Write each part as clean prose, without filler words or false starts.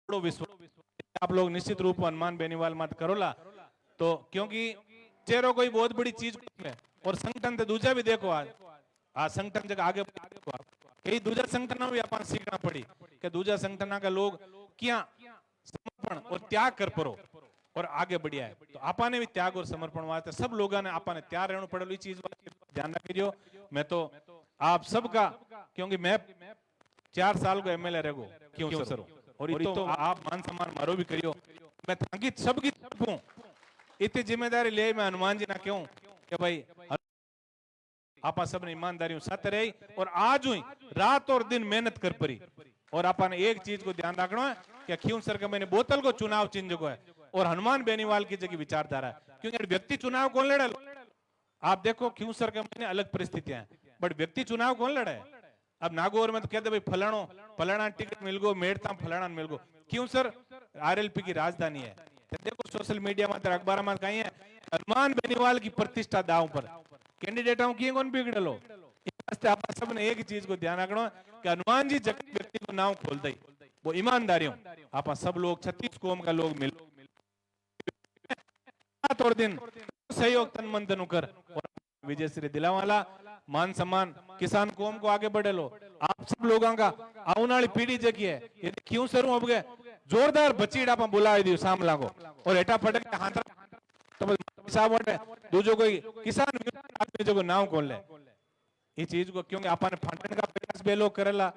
बड़ो विश्वास आप लोग निश्चित रूप हनुमान बेनीवाल मत करोला तो क्योंकि चेहरो कोई बहुत बड़ी चीज है और संगठन तो दूसरा भी देखो आज संगठन जगह आगे कई दूसरा संगठन भी अपन सीखना पड़ी कि दूसरा संगठन का लोग क्या समर्पण और त्याग कर परो और आगे बढ़िया है तो आपने भी त्याग और समर्पण वास्ते सब लोगों ने आपने तैयार रहना पड़ेलो चीज ध्यान रखियो। मैं तो आप सबका क्योंकि मैं 4 साल को एमएलए रहो क्यों सर और ये तो आप मान सम्मान मारो भी करियो मैं थांकी सबकी हूं इतनी जिम्मेदारी ले मैं हनुमान जी ना क्यों कि भाई आप सब ने ईमानदारी साथ रही और आज हुई रात और दिन मेहनत कर पड़ी और आपने एक चीज को ध्यान रखना है कि क्यों सर का मैंने बोतल को चुनाव चिन्ह को है और हनुमान बेनीवाल की जगह विचारधारा है क्योंकि व्यक्ति चुनाव कौन लड़े आप देखो क्यों सर का मैंने अलग परिस्थितियां बट व्यक्ति चुनाव कौन लड़े अब नागौर में तो कहते भाई फलानो फलाना टिकट मिल गो मेड़ता फलाना मिल गो क्यों सर आरएलपी की राजधानी है देखो सोशल मीडिया में अखबार में कहीं है हनुमान बेनीवाल की प्रतिष्ठा दांव पर कैंडिडेटों की कौन बिगड़लो आप सब ने एक चीज को ध्यान रखना कि हनुमान जी जगत व्यक्ति को नाम खोल दे वो ईमानदारियों आप सब लोग 36 कौम का लोग मिल रात और दिन सहयोग तन मन धन कर विजय श्री दिलावाला मान सम्मान किसान कौम को आगे बढ़े लो आप सब लोगों का आने वाली पीढ़ी जगी है ये क्यों सरू अब गए जोरदार बचीड़ आप बुलाए दियो सामला को और हेठा पटक के हाथ तो साहब दूजो कोई किसान जो को नाम खोल ले ये चीज को क्योंकि आपने फांटन का प्रयास बे लोग करेला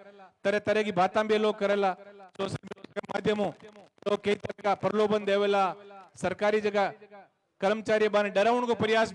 तरह तरह की बातें बे लोग करेला सोशल मीडिया के माध्यमों तो कई तरह का प्रलोभन देवेला सरकारी जगह कर्मचारी बाने डरावन को प्रयास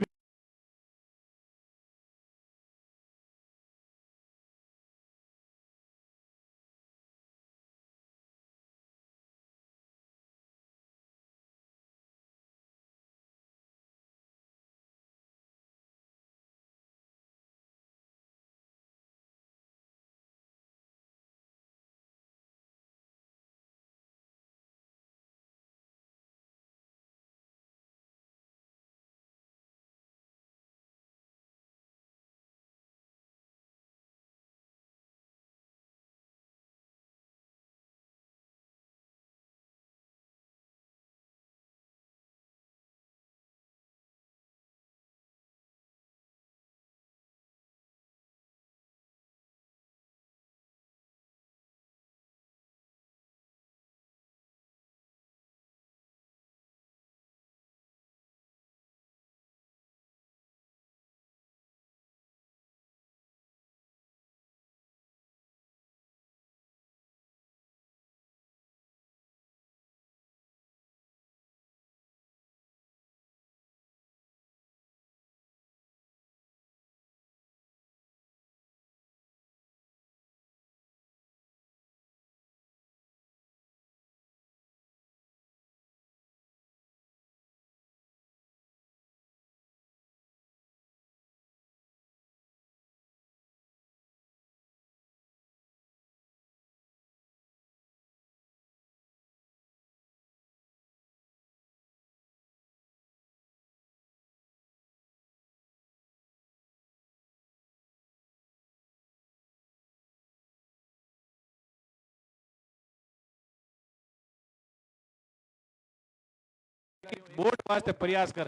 बोर्ड वास्ते प्रयास कर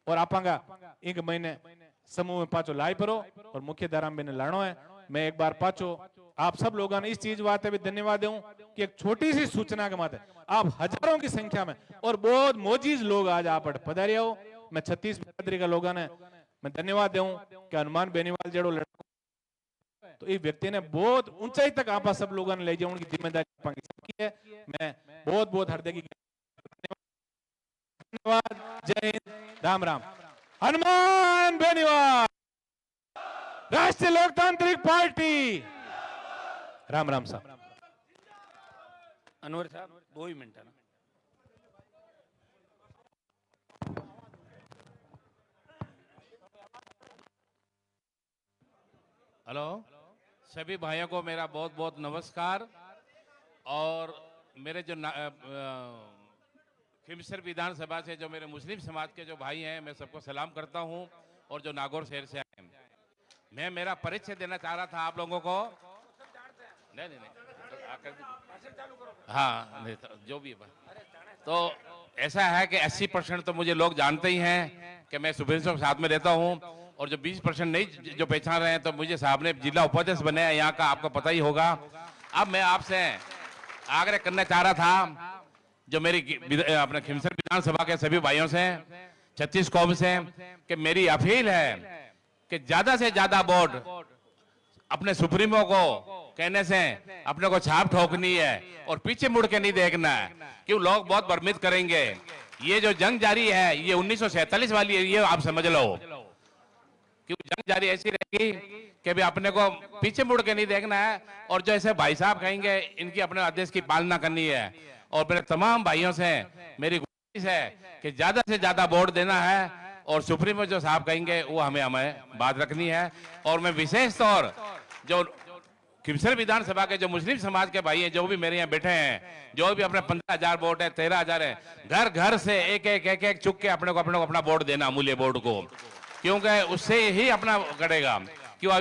और आपांगा एक महीने समूह में पाचो लाई परो और मुख्य धारा में लानो है मैं एक बार पाचो आप सब लोगों ने इस चीज वास्ते भी धन्यवाद दूं कि एक छोटी सी सूचना के माते आप हजारों की संख्या में और बहुत मोजीज लोग आज आप पधारे हो मैं 36 बिरादरी का लोगों ने मैं धन्यवाद दूं कि हनुमान बेनीवाल जेड़ो लड़का तो ये व्यक्ति ने बहुत ऊंचाई तक आप सब लोगों ने ले जाने की जिम्मेदारी सबकी है मैं बहुत बहुत हृदय की धन्यवाद जय हिंद राम राम हनुमान बेनीवाल राष्ट्रीय लोकतांत्रिक पार्टी राम राम साहब अनवर साहब 2 ही मिनट है ना हेलो सभी भाइयों को मेरा बहुत बहुत नमस्कार और मेरे जो खिमसर विधानसभा से जो मेरे मुस्लिम समाज के जो भाई हैं मैं सबको सलाम करता हूं और जो नागौर शहर से आए हैं मैं मेरा परिचय देना चाह रहा था आप लोगों को नहीं हाँ नहीं जो भी है। तो ऐसा है कि 80% तो मुझे लोग जानते ही हैं कि मैं सुबह से साथ में रहता हूँ, और जो 20% नहीं जो पहचान रहे हैं, तो मुझे साहब ने जिला उपाध्यक्ष बनाया यहाँ का, आपको पता ही होगा। अब मैं आपसे आग्रह करना चाह रहा था, जो मेरी अपने खिमसर विधानसभा के सभी भाइयों से, 36 कौम से, कि मेरी अपील है कि ज्यादा से ज्यादा वोट अपने सुप्रीमो को कहने से अपने को छाप ठोकनी है और पीछे मुड़ के नहीं देखना है, क्यों लोग बहुत भ्रमित करेंगे। ये जो जंग जारी है ये 1947 वाली है, ये आप समझ लो। क्यों जंग जारी ऐसी रहेगी कि भी अपने को पीछे मुड़ के नहीं देखना है, और जो ऐसे भाई साहब कहेंगे इनकी अपने आदेश की पालना करनी है। और मेरे तमाम भाइयों से मेरी गुजारिश है कि ज्यादा से ज्यादा वोट देना है, और सुप्रीमो जो साहब कहेंगे वो हमें हमें बात रखनी है। और मैं विशेष तौर जो खिमसर विधानसभा के जो मुस्लिम समाज के भाई हैं, जो भी मेरे यहाँ बैठे हैं, जो भी अपने 15,000 वोट है, 13,000 है, घर घर से एक चुक के अपने को अपना वोट देना, अमूल्य वोट को, क्योंकि उससे ही अपना करेगा। क्यों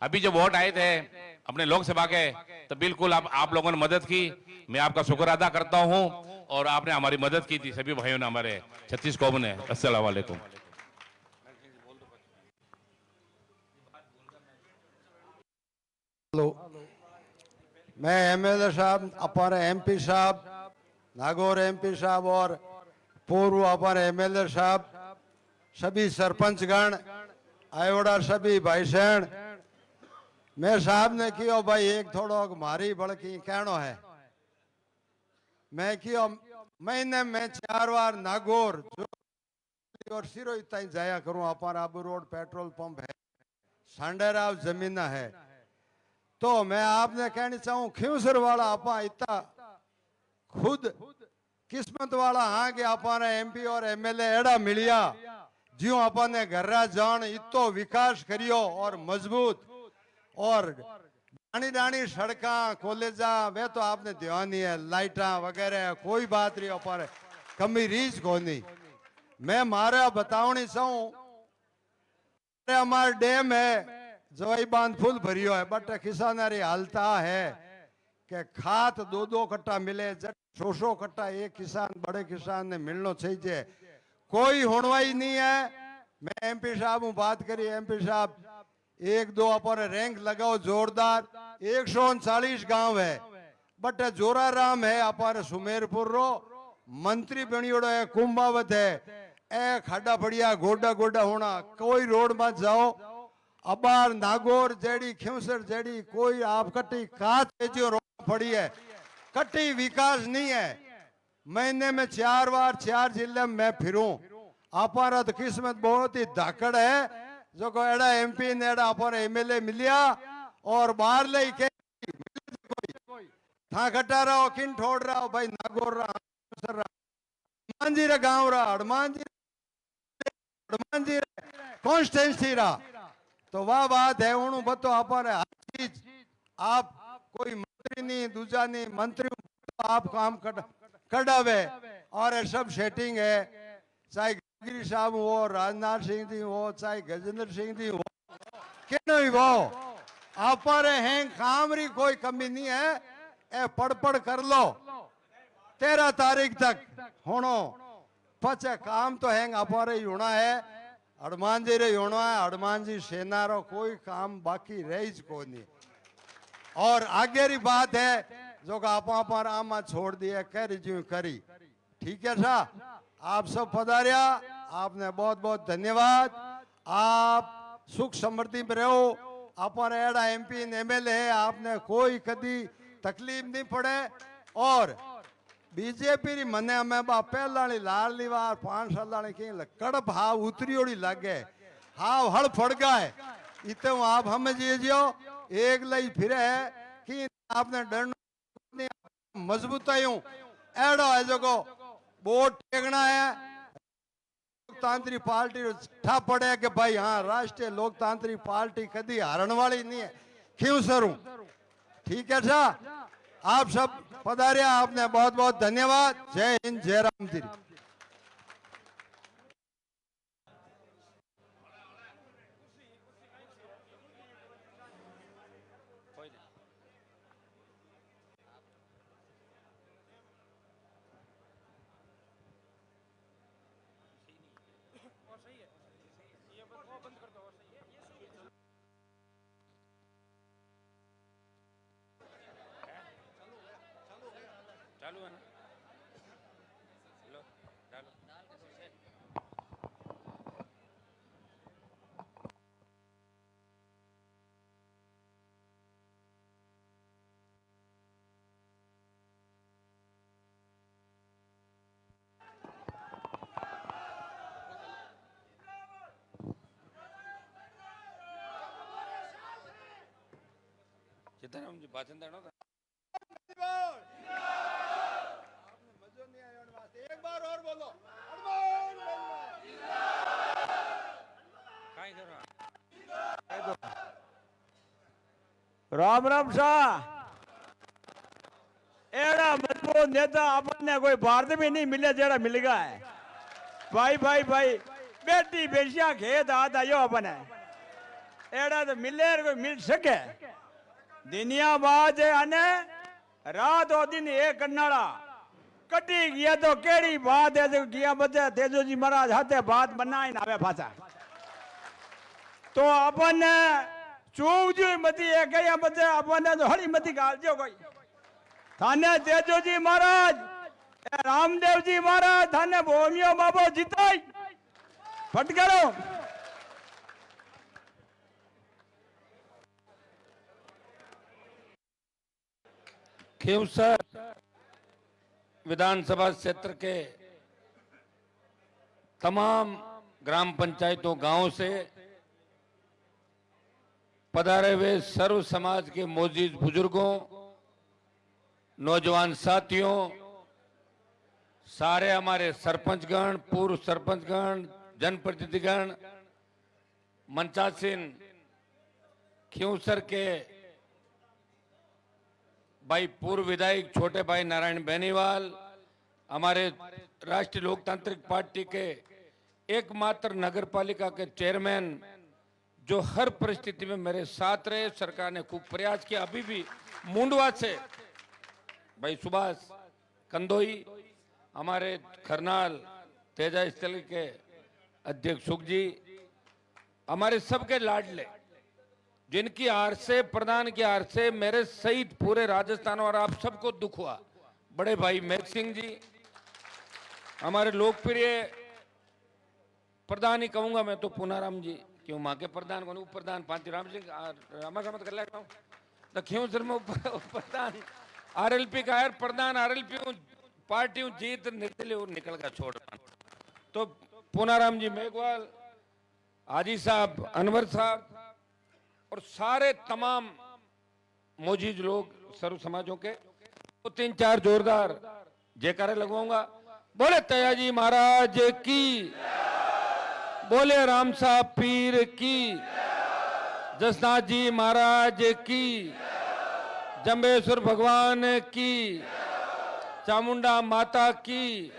अभी जो वोट आए थे अपने लोकसभा के, तो बिल्कुल आप लोगों ने मदद की, मैं आपका शुक्र अदा करता हूं, और आपने हमारी मदद की थी, सभी भाइयों ने, हमारे 36 कौम ने। अस्सलाम वालेकुम। हेलो, मैं एमएलए साहब, अपर एमपी साहब, नागौर एमपी साहब और पूर्व अपर एमएलए साहब, सभी सरपंचगण, आयोड़ा सभी भाई सहन, मैं साहब ने कियो भाई एक थोड़ो मारी बड़की कहनो है। मैं कियो महीने में 4 बार नागौर और सिरोही ताई जाया करूं। अपर आबू रोड पेट्रोल पंप है, सांडेराव जमीना है। तो मैं आपने कहना चाहूं खिमसर वाला आपा इतना खुद किस्मत वाला हाँ कि अपन एमपी और एमएलए एड़ा मिलिया ज्यों अपन ने घर जान इतो विकास करियो और मजबूत, और डाणी डाणी सड़का कॉलेजा वे तो आपने ध्यान ही है, लाइटा वगैरह कोई बात नहीं, पर कमी रीच कोनी। मैं मारा बतावनी चाहूं, हमारा डैम है जवाई बांध फुल भरियो है, बट किसानारी हालता है कि खाद 2-2 कट्टा मिले, 100 कट्टा एक किसान बड़े किसान ने मिलना चाहिए, कोई होनवाई नहीं है। मैं एमपी साहब हूँ, बात करी एमपी साहब 1-2 अपन रैंक लगाओ जोरदार। 139 गांव है, बट जोराराम है अपन सुमेरपुर रो मंत्री बनियोड़ो है, कुंभावत है, ए खाडा पड़िया गोडा गोडा होना, कोई रोड मत जाओ। अबार नागौर जेडी खिमसर जेडी कोई आप कट्टी काच जो रोड पड़ी है, कट्टी विकास नहीं है। महीने में 4 बार 4 जिले में मैं फिरूं। अपारा तो किस्मत बहुत ही धाकड़ है जो को एड़ा एमपी ने एड़ा अपार एमएलए मिलिया, और बाहर ले के था कटा रहा किन ठोड़ रहा भाई नागौर रहा हनुमान जी रे गांव रहा हनुमान जी कॉन्स्टेंसी रहा। तो वाह बात है उन्होंने बतो अपन हर चीज आप कोई मंत्री नहीं दूजा नहीं मंत्री तो आप काम कडावे और ये सब सेटिंग है, चाहे गिरी साहब हो, राजनाथ सिंह जी हो, चाहे गजेंद्र सिंह जी हो, क्यों ही वो आप हैं काम री कोई कमी नहीं है। ए पढ़ कर लो 13 तारीख तक होनो, पचे काम तो है अपारे होना है, हनुमान जी रे होना है, हनुमान जी सेना रो कोई काम बाकी रही को नहीं। और आगे री बात है जो आपा पर आमा छोड़ दिया करी जो करी, ठीक है सा। आप सब पधारिया, आपने बहुत बहुत धन्यवाद। आप सुख समृद्धि में रहो। अपन एड़ा एमपी एमएलए है, आपने कोई कदी तकलीफ नहीं पड़े। और बीजेपी री मने हमें बा पहलानी लाडली वार 5 साल की कड़प हाव उतरियोड़ी लागे, हाव हड़ फड़ गए इतने आप हमें जियो एक लई फिर है कि आपने डर मजबूतायूं एड़ो है जो को वोट टेकना है। लोकतांत्रिक पार्टी ठा पड़े कि भाई हाँ राष्ट्रीय लोकतांत्रिक पार्टी कदी हारण वाली नहीं है, क्यों सरूं, ठीक है सा। आप सब पधारिया, आपने बहुत बहुत धन्यवाद। जय हिंद, जय राम जी। सीताराम जी भाषण देना था। एक बार और बोलो। काई करो राम राम शाह। एड़ा मजबूत नेता अपने कोई भारत में नहीं मिले जेड़ा मिल गया है। भाई भाई भाई बेटी बेटिया खेत हाथ आयो अपने एड़ा तो मिले कोई मिल सके दुनिया बाज अने रात और दिन एक करनाड़ा कटी गया तो केड़ी बात है जो किया बच्चे तेजो जी महाराज हाथे बात बनाई ना भाषा तो अपन चूक जो मती है कहीं बच्चे अपन तो हरी मती गाल जो कोई थाने तेजो जी महाराज रामदेव जी महाराज थाने भोमियो बाबो जिताई फटकारो खींवसर विधानसभा क्षेत्र के तमाम ग्राम पंचायतों गांवों से पधारे हुए सर्व समाज के मौजूद बुजुर्गों, नौजवान साथियों, सारे हमारे सरपंचगण, पूर्व सरपंचगण, जनप्रतिनिधिगण, मंचासीन खींवसर के भाई पूर्व विधायक छोटे भाई नारायण बेनीवाल, हमारे राष्ट्रीय लोकतांत्रिक पार्टी के एकमात्र नगर पालिका के चेयरमैन जो हर परिस्थिति में मेरे साथ रहे। सरकार ने खूब प्रयास किया। अभी भी मुंडवा से भाई सुभाष कंदोई, हमारे खरनाल तेजा स्थल के अध्यक्ष सुख जी, हमारे सबके लाडले जिनकी हार से, प्रधान की हार से मेरे सहित पूरे राजस्थान और आप सबको दुख हुआ, बड़े भाई मेघ सिंह जी, हमारे लोकप्रिय प्रधान ही कहूंगा मैं तो पूनाराम जी, क्यों माँ के प्रधान को उप प्रधान पांति राम सिंह रामा समझ कर लेता हूँ तो खींवसर में प्रधान आरएलपी का है प्रधान, आरएलपी पार्टी जीत निर्दलीय और निकल का छोड़ तो पूनाराम जी मेघवाल, हाजी साहब, अनवर साहब और सारे तमाम मौजूद लोग सर्व समाजों के तो 3-4 जोरदार जयकारे लगवाऊंगा। बोले तयाजी महाराज की, बोले राम साहब पीर की, जसनाथ जी महाराज की, जंबेश्वर भगवान की, चामुंडा माता की,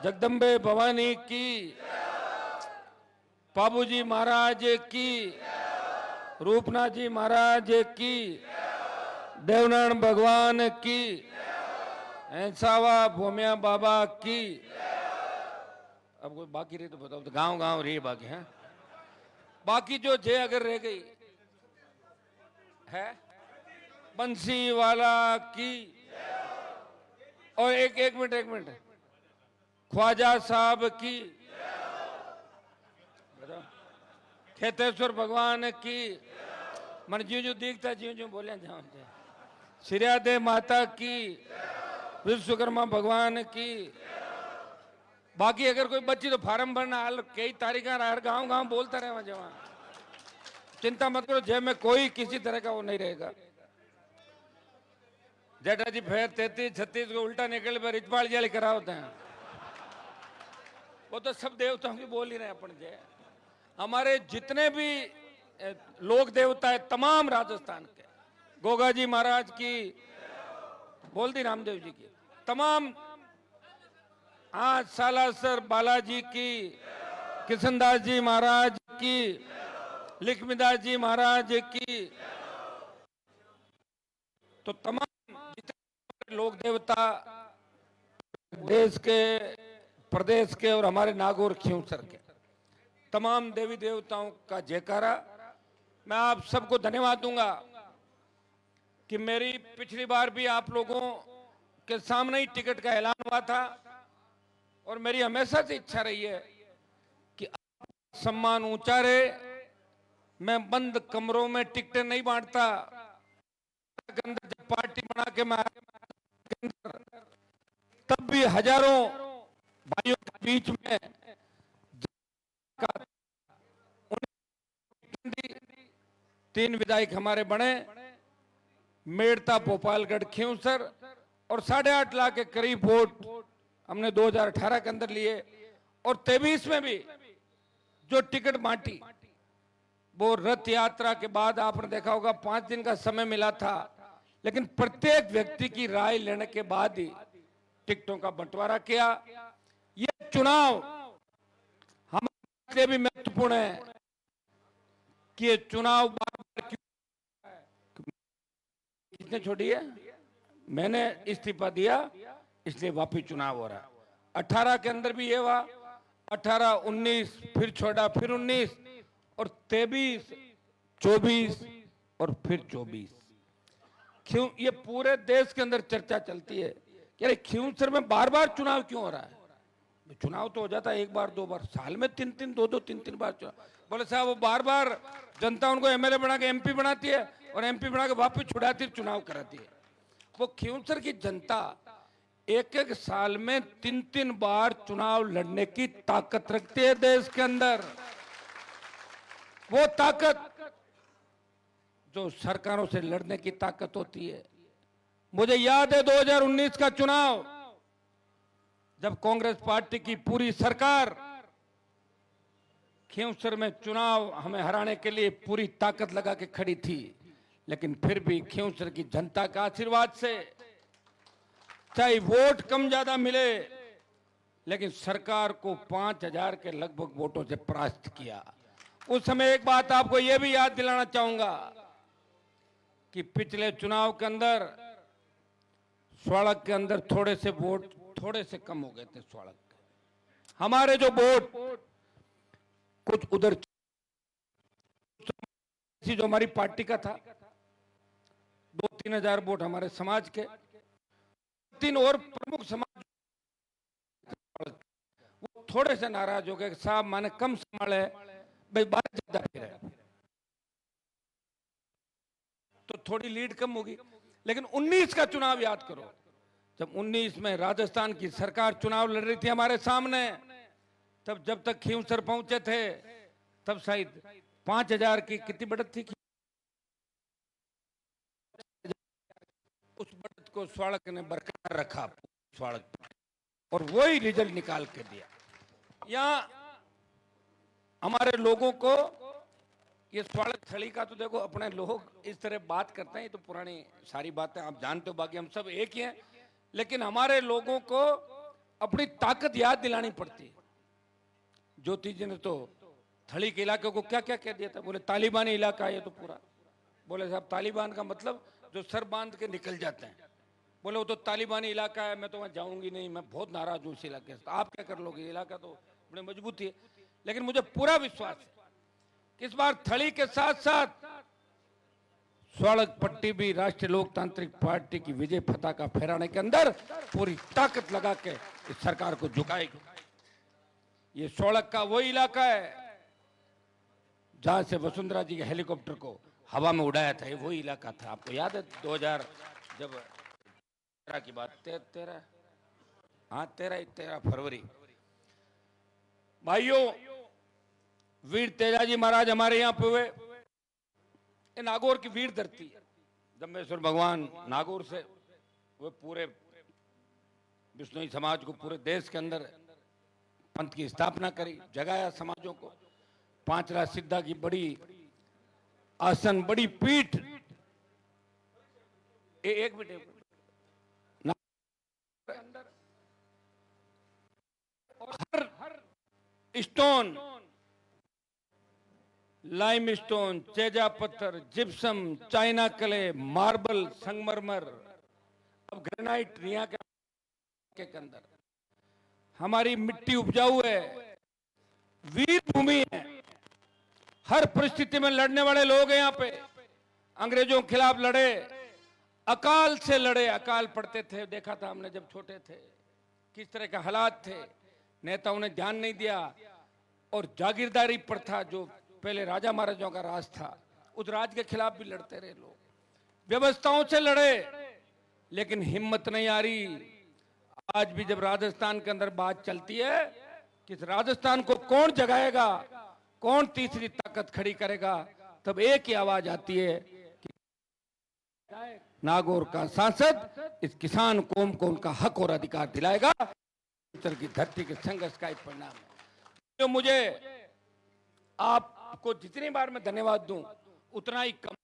जगदम्बे भवानी की, बाबूजी महाराज की, रूपनाथ जी महाराज की, देवनारायण भगवान की, ऐसावा भूमिया बाबा की। अब कोई बाकी रही तो बताओ, तो गांव गांव रही बाकी है, बाकी जो जय अगर रह गई है बंसी वाला की। और एक मिनट ख्वाजा साहब की, खेतेश्वर भगवान की, मन ज्यों ज्यों दिखता ज्यों ज्यों बोले जाओ, श्रीयादे माता की, विश्वकर्मा भगवान की। बाकी अगर कोई बच्ची तो फार्म भरना हाल कई तारीख हर गांव गांव बोलता रहे जवान, चिंता मत करो, जय में कोई किसी तरह का वो नहीं रहेगा। जेठा जी फिर 33-36 को उल्टा निकल पर रिचपाल जाली करा होते हैं, वो तो सब देवताओं की बोल ही रहे अपन जय। हमारे जितने भी लोक देवता है तमाम राजस्थान के, गोगा जी महाराज की, बोल दी रामदेव जी की, तमाम आज सालासर बालाजी की, किशनदास जी महाराज की, लक्ष्मीदास जी महाराज की, तो तमाम जितने लोक देवता देश के, प्रदेश के और हमारे नागौर खींवसर के तमाम देवी देवताओं का जयकारा। मैं आप सबको धन्यवाद दूंगा कि मेरी पिछली बार भी आप लोगों के सामने ही टिकट का ऐलान हुआ था और मेरी हमेशा से इच्छा रही है कि सम्मान ऊंचा रहे। मैं बंद कमरों में टिकटें नहीं बांटता। के अंदर जब पार्टी बना के मैं के अंदर, तब भी हजारों भाइयों के बीच में तीन विधायक हमारे बने, मेड़ता, भोपालगढ़, खींवसर, और 8.5 लाख के करीब वोट हमने 2018 के अंदर लिए। और 23 में भी जो टिकट बांटी वो रथ यात्रा के बाद आपने देखा होगा 5 दिन का समय मिला था, लेकिन प्रत्येक व्यक्ति की राय लेने के बाद ही टिकटों का बंटवारा किया। ये चुनाव हमारे लिए भी महत्वपूर्ण है कि ये चुनाव बार-बार कितने छोड़ी है। मैंने इस्तीफा दिया इसलिए वापिस चुनाव हो रहा है। 18 के अंदर भी ये हुआ, 18, 19, फिर छोड़ा, फिर 19 और 23, 24 और फिर 24। क्यों ये पूरे देश के अंदर चर्चा चलती है कि अरे खींवसर में बार-बार चुनाव क्यों हो रहा है। चुनाव तो हो जाता है 1 बार 2 बार, साल में 3-3, 2-2, 3-3 बार चुनाव। बोले साहब वो बार-बार जनता उनको एमएलए बना के एमपी बनाती है और एमपी बना के वापस छुड़ाती, चुनाव कराती है। वो खींवसर की जनता 1-1 साल में 3-3 बार चुनाव लड़ने की ताकत रखती है देश के अंदर। वो ताकत जो सरकारों से लड़ने की ताकत होती है। मुझे याद है 2019 का चुनाव, जब कांग्रेस पार्टी की पूरी सरकार खींवसर में चुनाव हमें हराने के लिए पूरी ताकत लगा के खड़ी थी, लेकिन फिर भी खींवसर की जनता का आशीर्वाद से चाहे वोट कम ज्यादा मिले, लेकिन सरकार को 5000 के लगभग वोटों से परास्त किया। उस समय एक बात आपको यह भी याद दिलाना चाहूंगा कि पिछले चुनाव के अंदर स्वाड़क के अंदर थोड़े से वोट थोड़े से कम हो गए थे। स्वाड़क हमारे जो वोट कुछ उधर जो हमारी पार्टी का था, 2-3 हजार वोट हमारे समाज के, 3 और प्रमुख समाज वो थोड़े से नाराज हो गए। साहब माने कम संभाले भाई, बात ज्यादा फिर है तो थोड़ी लीड कम होगी। लेकिन 19 का चुनाव याद करो, जब 19 में राजस्थान की सरकार चुनाव लड़ रही थी हमारे सामने, तब जब तक खींवसर पहुंचे थे तब शायद 5000 की कितनी बढ़त थी। उस बढ़त को स्वाड़क ने बरकरार रखा, स्वाड़क, और वही रिजल्ट निकाल के दिया। यहाँ हमारे लोगों को ये स्वाड़क थली का तो देखो, अपने लोग इस तरह बात करते हैं, ये तो पुरानी सारी बातें आप जानते हो, बाकी हम सब एक ही हैं। लेकिन हमारे लोगों को अपनी ताकत याद दिलानी पड़ती है। ज्योति जी ने तो थली के इलाके को क्या क्या कह दिया था, बोले तालिबानी इलाका है ये तो पूरा। बोले साहब तालिबान का मतलब जो सर बांध के निकल जाते हैं। बोले वो तो तालिबानी इलाका है, मैं तो वहां जाऊंगी नहीं, मैं बहुत नाराज हूं इस इलाके से। आप क्या कर लोगे, इलाका तो बड़ी मजबूती है। लेकिन मुझे पूरा विश्वास है कि इस बार थली के साथ साथ स्वाड़क पट्टी भी राष्ट्रीय लोकतांत्रिक पार्टी की विजय पताका फहराने के अंदर पूरी ताकत लगा के इस सरकार को झुकाएगी। ये स्वाड़क का वही इलाका है जहां से वसुंधरा जी के हेलीकॉप्टर को हवा में उड़ाया था, ये वही इलाका था। आपको याद है 2000 जब 13 की बात, 13 फरवरी, भाइयों वीर तेजाजी महाराज हमारे यहाँ पे हुए। ये नागौर की वीर धरती है। जम्बेश्वर भगवान नागौर से वो पूरे विष्णुई समाज को पूरे देश के अंदर पंथ की स्थापना करी, जगाया समाजों को। 5 राज सिद्धा की बड़ी आसन, बड़ी पीठ। एक मिनट, हर स्टोन, लाइम स्टोन, चेजा पत्थर, जिप्सम, चाइना कले, मार्बल, संगमरमर, अब ग्रेनाइट रिया के अंदर हमारी मिट्टी उपजाऊ है, वीर भूमि है। हर परिस्थिति में लड़ने वाले लोग हैं यहाँ पे। अंग्रेजों के खिलाफ लड़े, अकाल से लड़े, अकाल पड़ते थे, देखा था हमने जब छोटे थे किस तरह के हालात थे, नेताओं ने ध्यान नहीं दिया। और जागीरदारी प्रथा जो पहले राजा महाराजाओं का राज था, उस राज के खिलाफ भी लड़ते रहे लोग, व्यवस्थाओं से लड़े, लेकिन हिम्मत नहीं आ रही। आज भी जब राजस्थान के अंदर बात चलती है कि इस राजस्थान को कौन जगाएगा, कौन तीसरी ताकत खड़ी करेगा, तब एक ही आवाज आती है कि नागौर का सांसद इस किसान कौम को उनका हक और अधिकार दिलाएगा। उत्तर की धरती के संघर्ष का एक परिणाम है। तो मुझे आपको जितनी बार मैं धन्यवाद दूं उतना ही कम,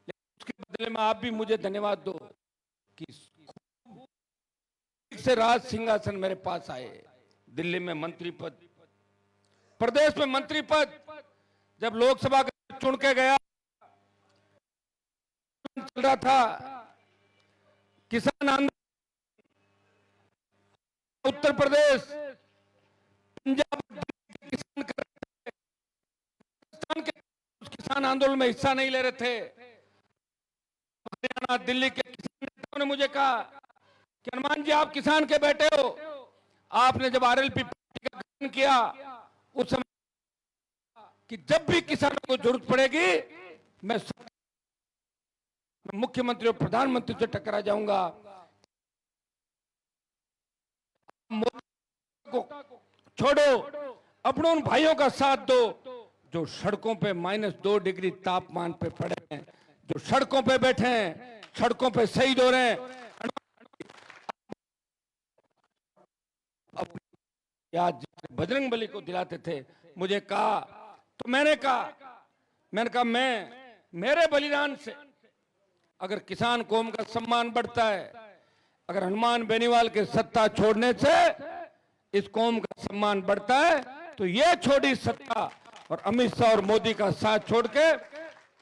लेकिन उसके बदले में आप भी मुझे धन्यवाद दो कि से राज सिंहासन मेरे पास आए। दिल्ली में मंत्री पद, प्रदेश में मंत्री पद, जब लोकसभा का चुन के गया, चल रहा था किसान आंदोलन, उत्तर प्रदेश, पंजाब किसान उस किसान आंदोलन में हिस्सा नहीं ले रहे थे। हरियाणा, दिल्ली के किसान नेताओं ने मुझे कहा कि हनुमान जी आप किसान के बेटे हो, आपने जब आरएलपी पार्टी का गठन किया उस समय कि जब भी किसानों को जरूरत पड़ेगी मैं मुख्यमंत्री और प्रधानमंत्री से टकरा जाऊंगा। को छोड़ो, अपने उन भाइयों का साथ दो जो सड़कों पे -2 डिग्री तापमान पे पड़े हैं, जो सड़कों पे बैठे हैं, सड़कों पे शहीद हो रहे हैं। याद बजरंग बली को दिलाते थे, मुझे कहा तो मैंने कहा मेरे बलिदान से अगर किसान कौम का सम्मान बढ़ता है, अगर हनुमान बेनीवाल के सत्ता छोड़ने से इस कौम का सम्मान बढ़ता है, तो ये छोड़ी सत्ता और अमित शाह और मोदी का साथ छोड़ के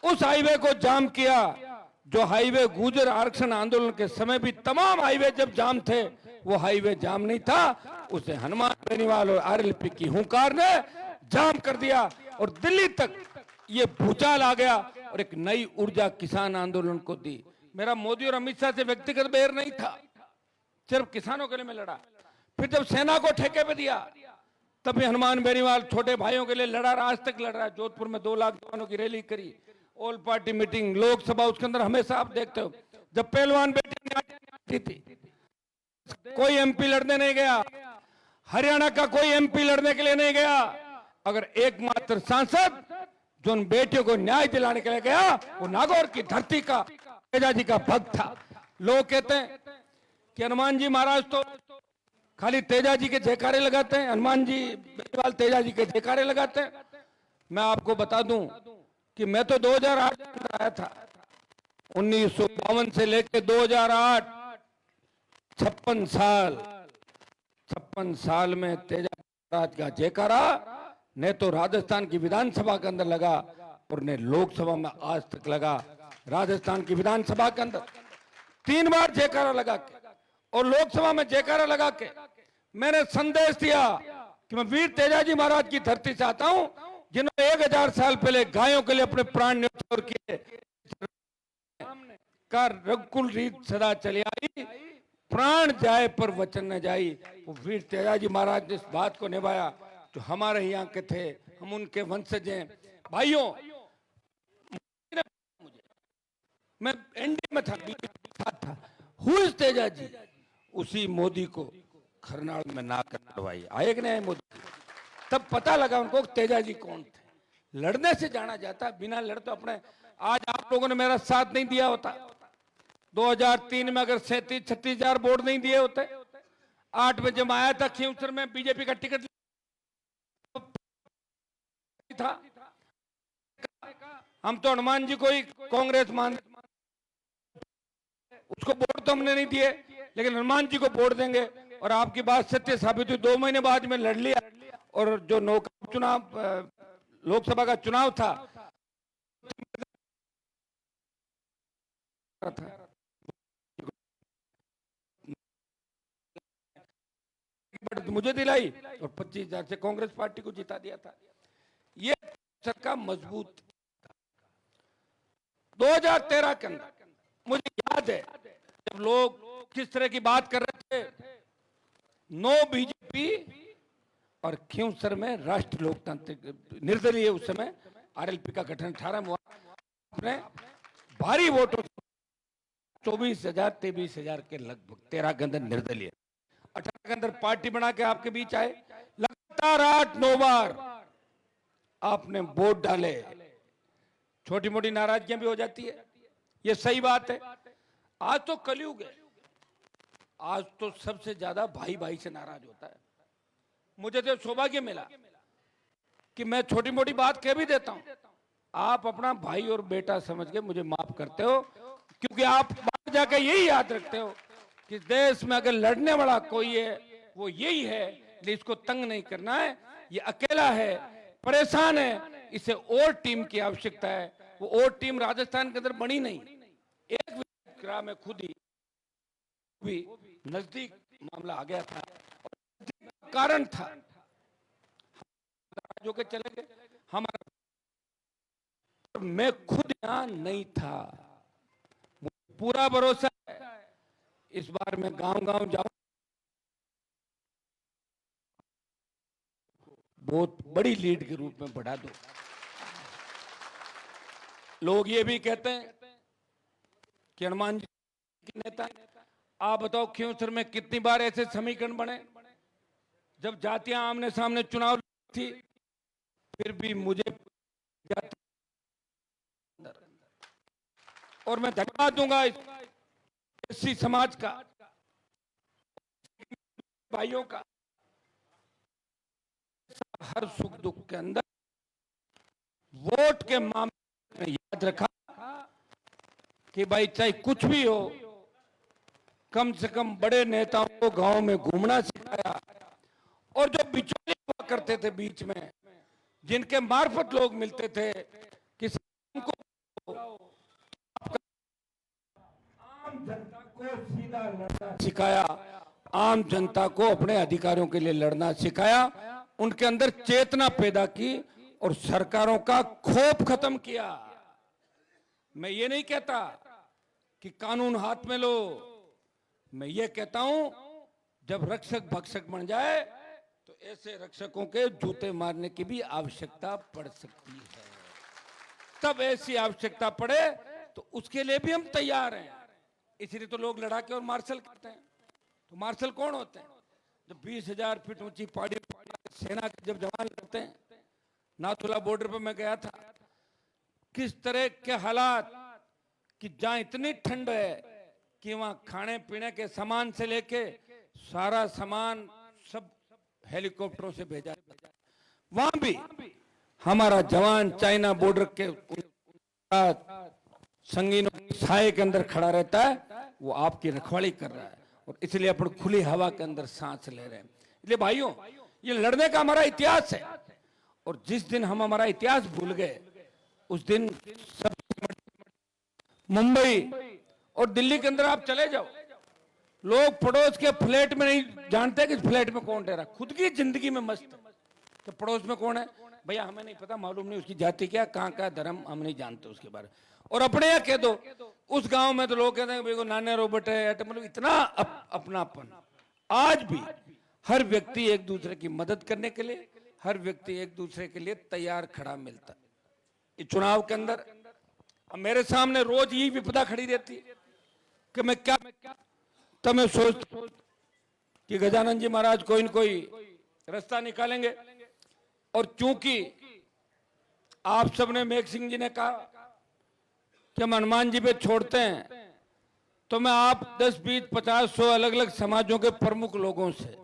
उस हाईवे को जाम किया जो हाईवे गुर्जर आरक्षण आंदोलन के समय भी तमाम हाईवे जब जाम थे, वो हाईवे जाम नहीं था, उसे हनुमान बेनीवाल और आरएलपी की हुंकार ने जाम कर दिया और दिल्ली तक ये भूचाल आ गया और एक नई ऊर्जा किसान आंदोलन को दी। मेरा मोदी और अमित शाह से व्यक्तिगत बैर नहीं था, सिर्फ किसानों के लिए मैं लड़ा। फिर जब सेना को ठेके पे दिया तब भी हनुमान बेनीवाल छोटे भाइयों के लिए लड़ा, आज तक लड़ रहा है। जोधपुर में 2 लाख जवानों की रैली करी, ऑल पार्टी मीटिंग, लोकसभा, उसके अंदर हमेशा आप देखते हो जब पहलवान बेटी थी कोई एमपी लड़ने नहीं गया, हरियाणा का कोई एमपी लड़ने के लिए नहीं गया। अगर एकमात्र सांसद जो उन बेटियों को न्याय दिलाने के लिए गया वो नागौर की धरती का तेजा जी का भक्त था। लोग कहते हैं कि हनुमान जी महाराज तो खाली तेजा जी के जयकारे लगाते हैं, हनुमान जी बेनीवाल तेजा जी के जयकारे लगाते हैं। मैं आपको बता दूं कि मैं तो 2008 में आया था, 1952 से लेकर 2008 56 साल में तेजा महाराज का जयकारा ने तो राजस्थान की विधानसभा के अंदर लगा और ने लोकसभा में आज तक लगा। राजस्थान की विधानसभा के अंदर 3 बार जयकारा लगा के और लोकसभा में जयकारा लगा के मैंने संदेश दिया कि मैं वीर तेजाजी महाराज की धरती से आता हूं जिन्होंने 1000 साल पहले गायों के लिए अपने प्राण न्यौछावर किए। का रघुकुल रीत सदा चली आई, प्राण जाए पर वचन न जाई। वो वीर तेजाजी महाराज ने इस बात को निभाया जो हमारे यहाँ के थे, हम उनके वंशज हैं। भाइयों, मैं एनडीए में था, हु इज तेजाजी? उसी मोदी को खरनाल में ना करवाई, आए कि नहीं मोदी? तब पता लगा उनको तेजाजी कौन थे। लड़ने से जाना जाता, बिना लड़ तो अपने। आज आप लोगों ने मेरा साथ नहीं दिया होता, 2003 में अगर 37-36 हजार वोट नहीं दिए होते, 8 बजे मैं आया था खींवसर में, बीजेपी का टिकट था, हम तो हनुमान जी को ही कांग्रेस मान, उसको वोट तो हमने नहीं दिए, लेकिन हनुमान जी को वोट देंगे। और आपकी बात सत्य साबित हुई, 2 महीने बाद में लड़ लिया। और जो चुनाव, लोकसभा का चुनाव था, मुझे दिलाई और 25,000 से कांग्रेस पार्टी को जिता दिया था। ये सरकार मजबूत। 2013 के अंदर मुझे याद है जब लोग किस तरह की बात कर रहे थे, नो बीजेपी, और खींवसर में राष्ट्रीय लोकतांत्रिक निर्दलीय उस समय आरएलपी का गठन 18 में हुआ, अपने भारी वोटों 24,000 23,000 के लगभग, 13 के अंदर निर्दलीय, 18 के अंदर पार्टी बना के आपके बीच आए, लगातार 8-9 बार आपने वोट डाले। छोटी मोटी नाराजगियां भी हो जाती है, ये सही बात है। आज तो कलयुग है, आज तो सबसे ज्यादा भाई भाई से नाराज होता है। मुझे तो सौभाग्य मिला कि मैं छोटी मोटी बात कह भी देता हूं, आप अपना भाई और बेटा समझ के मुझे माफ करते हो, क्योंकि आप बाहर जाकर यही याद रखते हो कि देश में अगर लड़ने वाला कोई है वो यही है, इसलिए इसको तंग नहीं करना है, ये अकेला है, परेशान है, इसे और टीम की आवश्यकता है। वो और टीम राजस्थान के अंदर बनी नहीं, एक ग्राह में खुद ही भी नजदीक मामला आ गया था, और कारण था जो के चले गए हमारा, मैं खुद यहां नहीं था, मुझे पूरा भरोसा है इस बार मैं गांव-गांव जाऊं, बहुत बड़ी लीड के रूप में बढ़ा दो। लोग ये भी कहते हैं कि हनुमान जी के नेता, आप बताओ खींवसर में कितनी बार ऐसे समीकरण बने जब जातियां आमने सामने चुनाव थी, फिर भी मुझे और मैं धन्यवाद दूंगा एससी समाज का, भाइयों का, हर सुख दुख के अंदर वोट के मामले में याद रखा कि भाई चाहे कुछ भी हो, कम से कम बड़े नेताओं को गांव में घूमना सिखाया, और जो बिचौलिए हुआ करते थे बीच में, जिनके मार्फत लोग मिलते थे, किसी को आम जनता को सीधा लड़ना सिखाया, आम जनता को अपने अधिकारों के लिए लड़ना सिखाया, उनके अंदर चेतना पैदा की और सरकारों का खौफ खत्म किया। मैं ये नहीं कहता कि कानून हाथ में लो, मैं ये कहता हूं जब रक्षक भक्षक बन जाए तो ऐसे रक्षकों के जूते मारने की भी आवश्यकता पड़ सकती है। तब ऐसी आवश्यकता पड़े तो उसके लिए भी हम तैयार हैं। इसलिए तो लोग लड़ाके और मार्शल करते हैं। तो मार्शल कौन होते हैं? जब 20,000 फीट ऊंची पहाड़ी सेना के जब जवान लड़ते हैं। नाथुला बॉर्डर पर मैं गया था, किस तरह के हालात कि जहां इतनी ठंड है कि वहां खाने पीने के सामान से लेके सारा सामान सब हेलीकॉप्टरों से भेजा जाता है। वहां भी हमारा जवान चाइना बॉर्डर के संगीनों की साए के अंदर खड़ा रहता है, वो आपकी रखवाली कर रहा है, और इसलिए अपन खुली हवा के अंदर सांस ले रहे हैं। इसलिए भाइयों, ये लड़ने का हमारा इतिहास है, और जिस दिन हम हमारा इतिहास भूल गए उस दिन सब मुंबई और दिल्ली के अंदर आप चले जाओ, लोग पड़ोस के फ्लैट में नहीं जानते कि फ्लैट में कौन रह रहा, खुद की जिंदगी में मस्त है। तो पड़ोस में कौन है भैया हमें नहीं पता, मालूम नहीं उसकी जाति क्या, कहाँ का धर्म, हम नहीं जानते उसके बारे में। और अपने यहाँ कह दो, उस गांव में तो लोग कहते हैं भाई नाने रोबोट है, मतलब इतना अपनापन। आज भी हर व्यक्ति एक दूसरे की मदद करने के लिए, हर व्यक्ति एक दूसरे के लिए तैयार खड़ा मिलता है। इस चुनाव के अंदर अब मेरे सामने रोज यही विपदा खड़ी रहती कि मैं क्या, तो मैं सोचता कि गजानन जी महाराज कोई न कोई रास्ता निकालेंगे। और चूंकि आप सबने, मेघ सिंह जी ने कहा कि हम हनुमान जी पे छोड़ते हैं, तो मैं आप 10, 20, 50, 100 अलग अलग समाजों के प्रमुख लोगों से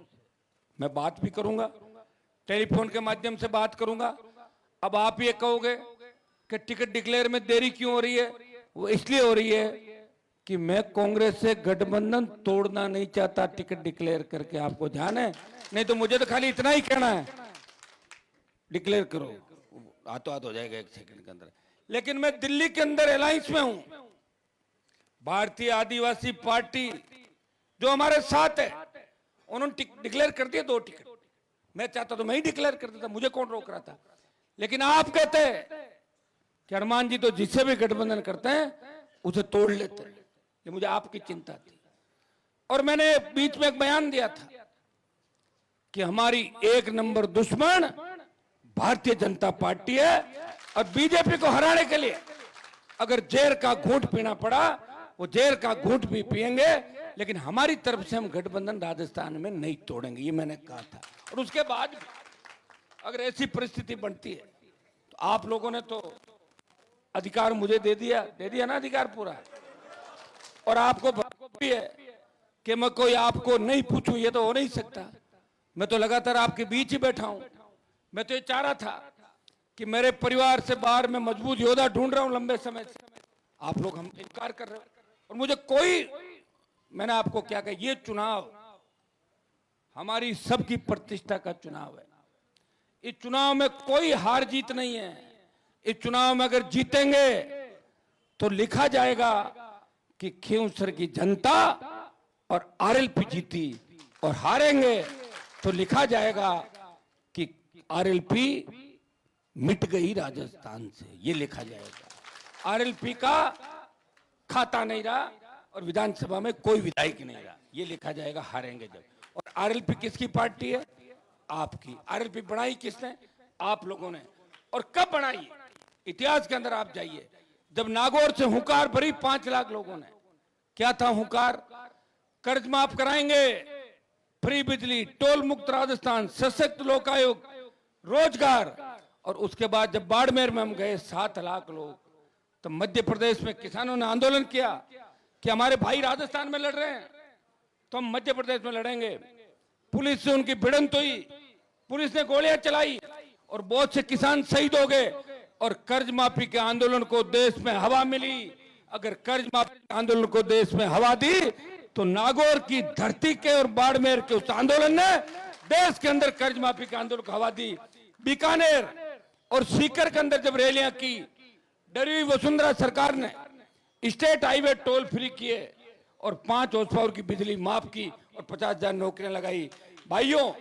मैं बात भी करूंगा, टेलीफोन के माध्यम से बात करूंगा। अब आप ये कहोगे कि टिकट डिक्लेयर में देरी क्यों हो रही है? वो इसलिए हो रही है कि मैं कांग्रेस से गठबंधन तोड़ना नहीं चाहता टिकट डिक्लेयर करके, आपको ध्यान है? नहीं तो मुझे तो खाली इतना ही कहना है, डिक्लेयर करो, हाथों हाथ हो जाएगा 1 सेकंड के अंदर। लेकिन मैं दिल्ली के अंदर अलायंस में हूं, भारतीय आदिवासी पार्टी जो हमारे साथ है, उन्होंने डिक्लेयर कर दिए 2 टिकट। मैं चाहता तो मैं ही डिक्लेयर कर देता, मुझे कौन रोक रहा था? लेकिन आप कहते हैं कि हनुमान जी तो जिससे भी गठबंधन करते हैं उसे तोड़ लेते हैं। ये मुझे आपकी चिंता थी। और मैंने बीच में एक बयान दिया था कि हमारी एक नंबर दुश्मन भारतीय जनता पार्टी है और बीजेपी को हराने के लिए अगर जहर का घूंट पीना पड़ा वो जहर का घूंट भी पिएंगे, लेकिन हमारी तरफ से हम गठबंधन राजस्थान में नहीं तोड़ेंगे, ये मैंने कहा था। और उसके बाद भी अगर ऐसी परिस्थिति बनती है तो आप लोगों ने तो अधिकार मुझे दे दिया ना, अधिकार पूरा। और आपको भी है कि मैं कोई आपको नहीं पूछूं, ये तो हो नहीं सकता। मैं तो लगातार आपके बीच ही बैठा हूं। मैं तो ये चाह रहा था कि मेरे परिवार से बाहर मैं मजबूत योद्धा ढूंढ रहा हूं लंबे समय से, आप लोग हम इनकार कर रहे हो। और मुझे कोई, मैंने आपको क्या कहा, ये चुनाव हमारी सबकी प्रतिष्ठा का चुनाव है। इस चुनाव में कोई हार जीत नहीं है। इस चुनाव में अगर जीतेंगे तो लिखा जाएगा कि खींवसर की जनता और आरएलपी जीती, और हारेंगे तो लिखा जाएगा कि आरएलपी मिट गई राजस्थान से, ये लिखा जाएगा। आरएलपी का खाता नहीं रहा और विधानसभा में कोई विधायक नहीं रहा, ये लिखा जाएगा हारेंगे जब। और आरएलपी किसकी पार्टी है? आपकी। आरएलपी बनाई किसने? आप लोगों ने। और कब बनाई? इतिहास के अंदर आप जाइए, जब नागौर से हुंकार भरी 5 लाख लोगों ने। क्या था हुंकार? कर्ज माफ कराएंगे, फ्री बिजली, टोल मुक्त राजस्थान, सशक्त लोक आयोग, रोजगार। और उसके बाद जब बाड़मेर में हम गए 7 लाख लोग, तो मध्य प्रदेश में किसानों ने आंदोलन किया कि हमारे भाई राजस्थान में लड़ रहे हैं तो हम मध्य प्रदेश में लड़ेंगे। पुलिस से उनकी भिड़ंत हुई, पुलिस ने गोलियां चलाई और बहुत से किसान शहीद हो गए। और कर्ज माफी के आंदोलन को देश में हवा मिली। अगर कर्ज माफी के आंदोलन को देश में हवा दी तो नागौर की धरती के और बाड़मेर के उस आंदोलन ने देश के अंदर कर्ज माफी के आंदोलन को हवा दी। बीकानेर और सीकर के अंदर जब रैलियां की, डरी हुई वसुंधरा सरकार ने स्टेट हाईवे टोल फ्री किए और 5 हॉर्स पावर की बिजली माफ की और 50,000 नौकरियां लगाई। भाइयों,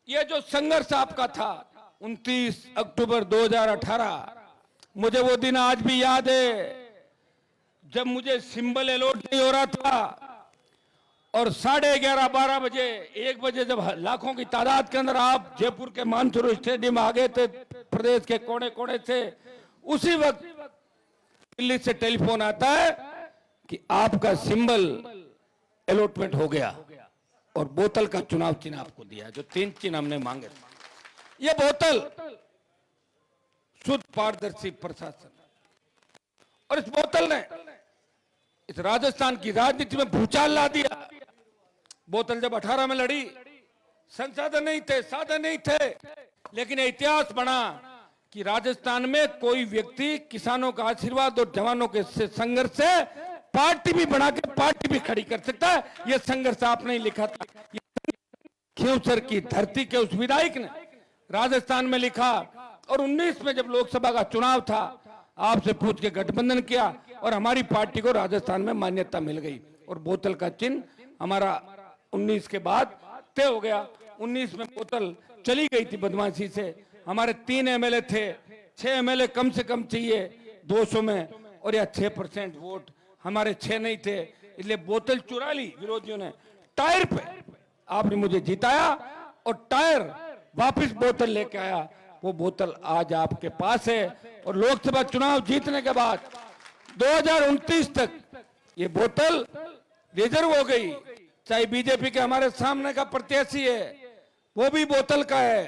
ये जो संघर्ष आपका था 29 अक्टूबर 2018, मुझे वो दिन आज भी याद है जब मुझे सिंबल अलॉट नहीं हो रहा था और 11:30-12 बजे 1 बजे जब लाखों की तादाद के अंदर आप जयपुर के मानसरोवर स्टेडियम आ गए थे प्रदेश के कोने कोने से, उसी वक्त दिल्ली से टेलीफोन आता है कि आपका सिंबल अलॉटमेंट हो गया और बोतल का चुनाव चिन्ह आपको दिया, जो 3 चिन्ह हमने मांगे थे। ये बोतल शुद्ध पारदर्शी प्रशासन, और इस बोतल ने इस राजस्थान की राजनीति में भूचाल ला दिया। बोतल जब 18 में लड़ी, संसाधन नहीं थे, साधन नहीं थे, लेकिन इतिहास बना कि राजस्थान में कोई व्यक्ति किसानों का आशीर्वाद और जवानों के संघर्ष से पार्टी भी बना के पार्टी भी खड़ी कर सकता है। यह संघर्ष आपने लिखा था, खींवसर की धरती के उस विधायक ने राजस्थान में लिखा। और 19 में जब लोकसभा का चुनाव था, आपसे पूछ के गठबंधन किया और हमारी पार्टी को राजस्थान में मान्यता मिल गई और बोतल का चिन्ह हमारा 19 के बाद तय हो गया। 19 में बोतल चली गई थी बदमाशी से। हमारे 3 एमएलए थे, 6 एमएलए कम से कम चाहिए 200 में, और या 6% वोट, हमारे 6 नहीं थे, इसलिए बोतल चुरा ली विरोधियों ने। टायर पे आपने मुझे जिताया और टायर वापस बोतल लेके आया। वो बोतल आज आपके पास है और लोकसभा चुनाव जीतने के बाद 2029 तक ये बोतल रिजर्व हो गई। चाहे बीजेपी के हमारे सामने का प्रत्याशी है वो भी बोतल का है,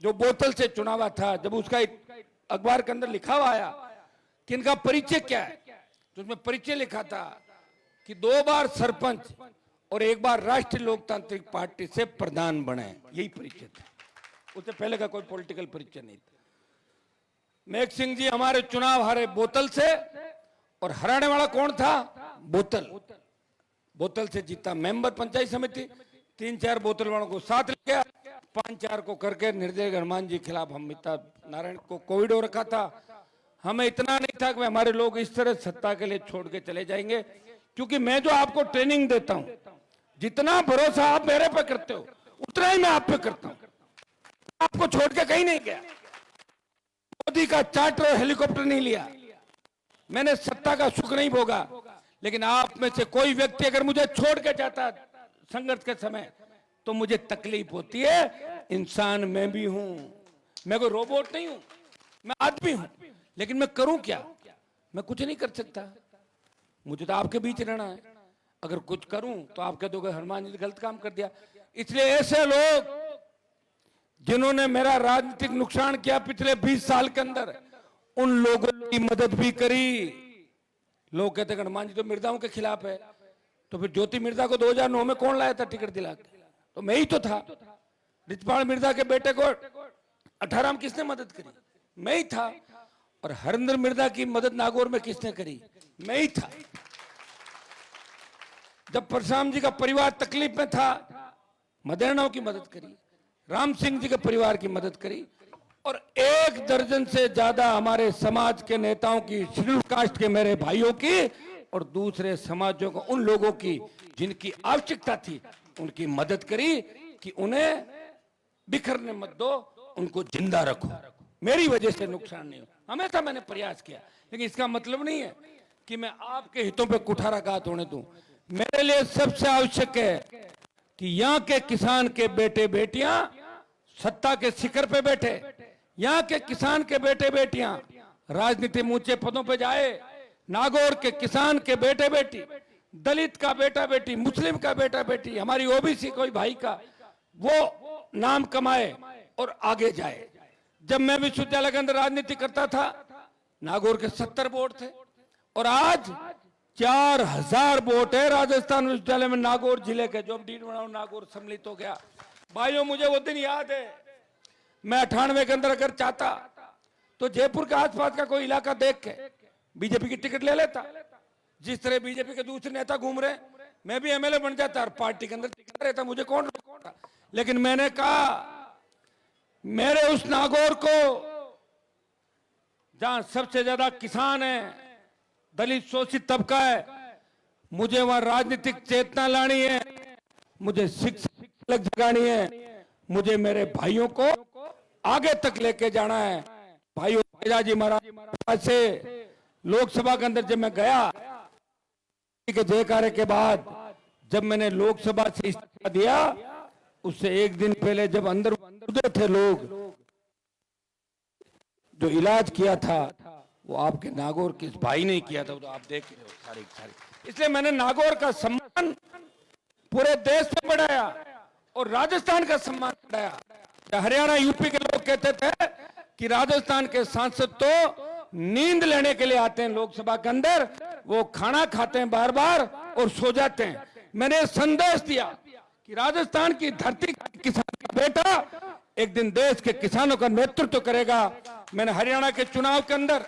जो बोतल से चुनावा था। जब उसका अखबार के अंदर लिखा हुआ आया कि इनका परिचय क्या है, तो उसमें परिचय लिखा था कि 2 बार सरपंच और 1 बार राष्ट्रीय लोकतांत्रिक पार्टी से प्रधान बने, यही परिचय था। उससे पहले का कोई पॉलिटिकल परिचय नहीं था। मेघ सिंह जी हमारे चुनाव हारे बोतल से, और हराने वाला कौन था? बोतल। बोतल से जीता मेंबर पंचायत समिति, 3-4 बोतल वालों को साथ ले गया, 5-4 को करके निर्दलीय हनुमान जी खिलाफ अमिता नारायण को कोविड हो रखा था। हमें इतना नहीं था कि हमारे लोग इस तरह सत्ता के लिए छोड़ के चले जाएंगे, क्योंकि मैं जो आपको ट्रेनिंग देता हूं, जितना भरोसा आप मेरे पे करते हो उतना ही मैं आप पे करता हूं। आपको छोड़ के कहीं नहीं गया, मोदी का चार्टर हेलीकॉप्टर नहीं लिया, मैंने सत्ता का सुख नहीं भोगा, लेकिन आप में से कोई व्यक्ति अगर मुझे छोड़ के जाता संघर्ष के समय तो मुझे तकलीफ होती है। इंसान मैं भी हूं, मैं कोई रोबोट नहीं हूं, मैं आदमी हूं, लेकिन मैं करूं क्या? मैं कुछ नहीं कर सकता। मुझे तो आपके बीच रहना है। अगर कुछ करूं तो आप कह दोगे हनुमान जी ने गलत काम कर दिया। इसलिए ऐसे लोग जिन्होंने मेरा राजनीतिक नुकसान किया पिछले 20 साल के अंदर, उन लोगों की मदद भी करी। लोग कहते हैं हनुमान जी तो मिर्जाओं के खिलाफ है, तो फिर ज्योति मिर्जा को 2009 में कौन लाया था टिकट दिला के? तो मैं ही तो था। रिचपाल मिर्जा के बेटे को 18 में किसने मदद करी? मैं ही था। और हरिंदर मिर्जा की मदद नागौर में किसने करी? मैं ही था। जब परशुराम जी का परिवार तकलीफ में था, मदेरनाओं की मदद करी, राम सिंह जी के परिवार की मदद करी, और 1 दर्जन से ज्यादा हमारे समाज के नेताओं की, शेड्यूल कास्ट के मेरे भाइयों की और दूसरे समाजों को, उन लोगों की जिनकी आवश्यकता थी, उनकी मदद करी कि उन्हें बिखरने मत दो, उनको जिंदा रखो, मेरी वजह से नुकसान नहीं हो। हमेशा मैंने प्रयास किया, लेकिन इसका मतलब नहीं है कि मैं आपके हितों पे कुठाराघात होने दूं। मेरे लिए सबसे आवश्यक है कि यहाँ के किसान के बेटे बेटियां सत्ता के शिखर पे बैठे, यहाँ के किसान के बेटे बेटियां राजनीति में ऊंचे पदों पे जाए, नागौर के किसान के बेटे बेटी, दलित का बेटा बेटी, मुस्लिम का बेटा बेटी, हमारी ओबीसी कोई भाई का, वो नाम कमाए और आगे जाए। जब मैं विश्वविद्यालय के अंदर राजनीति करता था, नागौर के 70 वोट थे और आज 4000 वोट है राजस्थान विश्वविद्यालय में, नागौर जिले के। जो डीन बनाओ नागौर सम्मिलित हो गया। भाइयों, मुझे वो दिन याद है, मैं 98 के अंदर अगर चाहता तो जयपुर के आसपास का कोई इलाका देख के बीजेपी की टिकट ले लेता। जिस तरह बीजेपी के दूसरे नेता घूम रहे, मैं भी एमएलए बन जाता और पार्टी के अंदर टिकट रहता, मुझे कौन रोकता। लेकिन मैंने कहा मेरे उस नागौर को जहां सबसे ज्यादा किसान है, दलित शोषित तबका है, मुझे वहां राजनीतिक चेतना लानी है, मुझे शिक्षा जगानी है, मुझे मेरे भाइयों को आगे तक लेके जाना है। भाइयों, जी महाराज से लोकसभा के अंदर जब मैं गया के जयकारे के बाद, जब मैंने लोकसभा से इस्तीफा दिया, उससे 1 दिन पहले जब अंदर थे लोग, जो इलाज किया था वो आपके नागौर के भाई ने किया था, तो आप देख रहे हो सारी। इसलिए मैंने नागौर का सम्मान पूरे देश में बढ़ाया और राजस्थान का सम्मान बढ़ाया। हरियाणा यूपी के लोग कहते थे कि राजस्थान के सांसद तो नींद लेने के लिए आते हैं लोकसभा के अंदर, वो खाना खाते हैं बार बार और सो जाते हैं। मैंने संदेश दिया कि राजस्थान की धरती किसान का बेटा एक दिन देश के किसानों का नेतृत्व करेगा। मैंने हरियाणा के चुनाव के अंदर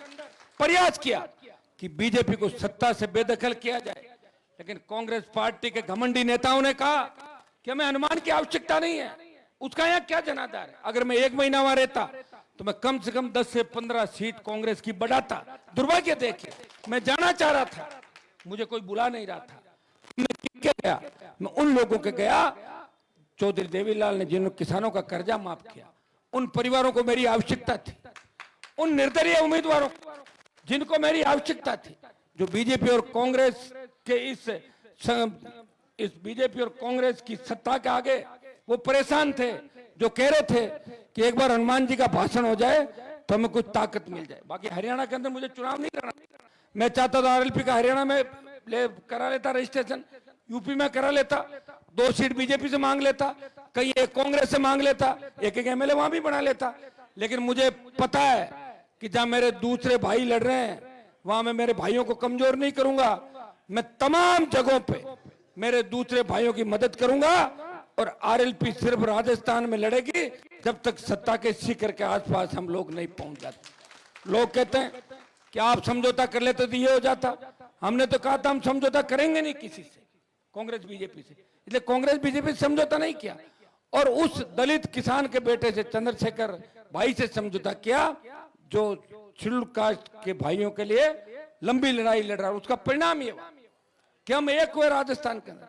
प्रयास किया कि बीजेपी को सत्ता से बेदखल किया जाए, लेकिन कांग्रेस पार्टी के घमंडी नेताओं ने कहा कि हमें अनुमान की आवश्यकता नहीं है, उसका यहाँ क्या जनाधार है। अगर मैं 1 महीना वहां रहता तो मैं कम से कम 10 से 15 सीट कांग्रेस की बढ़ाता। दुर्भाग्य देखिए, मैं जाना चाह रहा था, मुझे कोई बुला नहीं रहा था। मैं किसके गया? मैं उन लोगों के गया, चौधरी देवीलाल ने जिन किसानों का कर्जा माफ किया, उन परिवारों को मेरी आवश्यकता थी, उन निर्दलीय उम्मीदवारों जिनको मेरी आवश्यकता थी, जो बीजेपी और कांग्रेस के इस बीजेपी और कांग्रेस की सत्ता के आगे वो परेशान थे, जो कह रहे थे कि एक बार हनुमान जी का भाषण हो जाए तो हमें कुछ ताकत मिल जाए। बाकी हरियाणा के अंदर मुझे चुनाव नहीं करना, मैं चाहता था आरएलपी का हरियाणा में करा लेता रजिस्ट्रेशन, यूपी में करा लेता, 2 सीट बीजेपी से मांग लेता, कहीं एक कांग्रेस से मांग लेता, एक एमएलए वहां भी बना लेता। लेकिन मुझे पता है कि जहां मेरे दूसरे भाई लड़ रहे हैं वहां मैं मेरे भाइयों को कमजोर नहीं करूंगा। मैं तमाम जगहों पे मेरे दूसरे भाइयों की मदद करूंगा और आरएलपी सिर्फ राजस्थान में लड़ेगी जब तक सत्ता के शिखर के आसपास हम लोग नहीं पहुंच जाते। लोग कहते हैं कि आप समझौता कर लेते तो ये हो जाता। हमने तो कहा था हम समझौता करेंगे नहीं किसी से, कांग्रेस बीजेपी से, इसलिए कांग्रेस बीजेपी से समझौता नहीं किया और उस दलित किसान के बेटे से, चंद्रशेखर भाई से समझौता किया, जो शेड्यूल कास्ट के भाइयों के लिए लंबी लड़ाई लड़ रहा है। उसका परिणाम ये हुआ कि हम एक हुए राजस्थान के अंदर,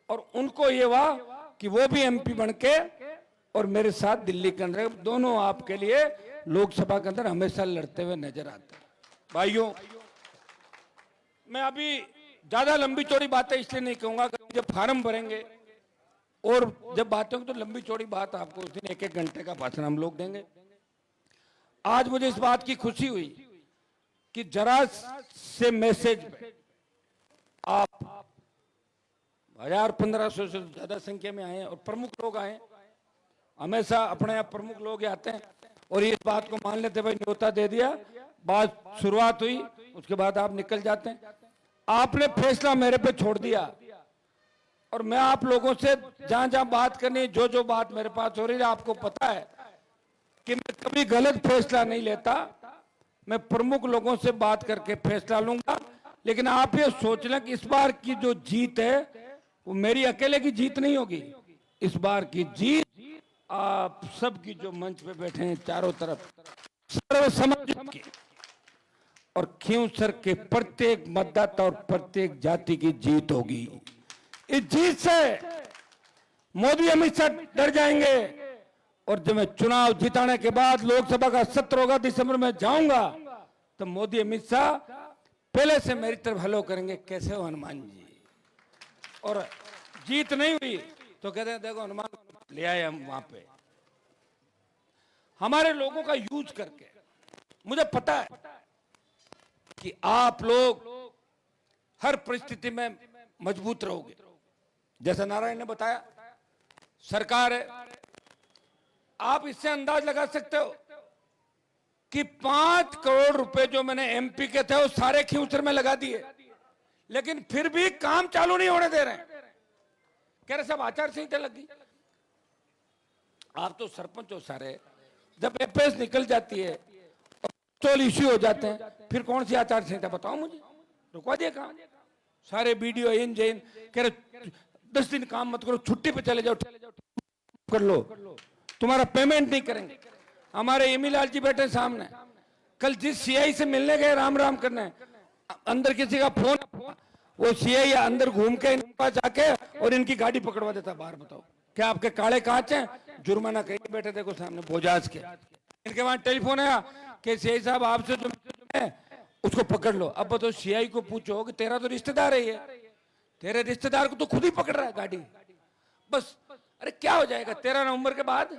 और उनको ये हुआ कि वो भी एमपी बन के और मेरे साथ दिल्ली के अंदर, दोनों आपके लिए लोकसभा के अंदर हमेशा लड़ते हुए नजर आते हैं। भाइयों, मैं अभी ज्यादा लंबी चौड़ी बातें इसलिए नहीं कहूंगा कि जब फार्म भरेंगे और जब बातें होंगी तो लंबी चौड़ी बात आपको उस दिन 1-1 घंटे का भाषण हम लोग देंगे। आज मुझे इस बात की खुशी हुई कि जरा से मैसेज पे आप 1000-1500 से ज्यादा संख्या में आए और प्रमुख लोग आए। हमेशा अपने आप प्रमुख लोग आते हैं और इस बात को मान लेते भाई न्योता दे दिया, बात शुरुआत हुई, उसके बाद आप निकल जाते हैं। आपने फैसला मेरे पे छोड़ दिया और मैं आप लोगों से जहां जहां बात करनी, जो जो बात मेरे पास हो रही है, आपको पता है कि मैं कभी गलत फैसला नहीं लेता। मैं प्रमुख लोगों से बात करके फैसला लूंगा। लेकिन आप ये सोच लें कि इस बार की जो जीत है वो मेरी अकेले की जीत नहीं होगी। इस बार की जीत आप सबकी जो मंच पे बैठे हैं चारों तरफ सर्वसम्मति की और खींवसर के प्रत्येक मतदाता और प्रत्येक जाति की जीत होगी। इस जीत से मोदी अमित शाह डर जाएंगे और जब मैं चुनाव जिताने के बाद लोकसभा का सत्र होगा दिसंबर में जाऊंगा तो मोदी अमित शाह पहले से मेरी तरफ हेलो करेंगे, कैसे हो हनुमान जी। और जीत नहीं हुई तो कहते हैं देखो हनुमान ले आए हम वहां पे। हमारे लोगों का यूज करके मुझे पता है कि आप लोग हर परिस्थिति में मजबूत रहोगे। जैसा नारायण ने बताया, सरकार है, आप इससे अंदाज लगा सकते हो कि 5 करोड़ रुपए जो मैंने एमपी के थे वो सारे खींवसर में लगा दिए, लेकिन फिर भी काम चालू नहीं होने दे रहे हैं। कह रहे सब आचार संहिता लगी। आप तो सरपंच हो सारे, जब एफएस निकल जाती है और इश्यू हो जाते हैं, फिर कौन सी आचार संहिता बताओ मुझे, रुकवा दिया काम। सारे वीडियो इन जैन कह रहे 10 दिन काम मत करो, छुट्टी पे चले जाओ, कर लो, तुम्हारा पेमेंट नहीं करेंगे। हमारे एमी लाल जी बैठे सामने, कल जिस सीआई से मिलने गए राम राम करने, अंदर किसी का फोन, वो सीआई अंदर घूम के इनके पास जाके और इनकी गाड़ी पकड़वा देता बाहर। बताओ क्या आपके काले कांच हैं, जुर्माना कहीं बैठे देखो सामने बोजाज के। इनके वहां टेलीफोन आया कि सीआई साहब आपसे जो है उसको पकड़ लो। अब बताओ सीआई को पूछो कि तेरा तो रिश्तेदार है ये, तेरे रिश्तेदार को तो खुद ही पकड़ रहा है गाड़ी। बस अरे क्या हो जाएगा 13 नवंबर के बाद,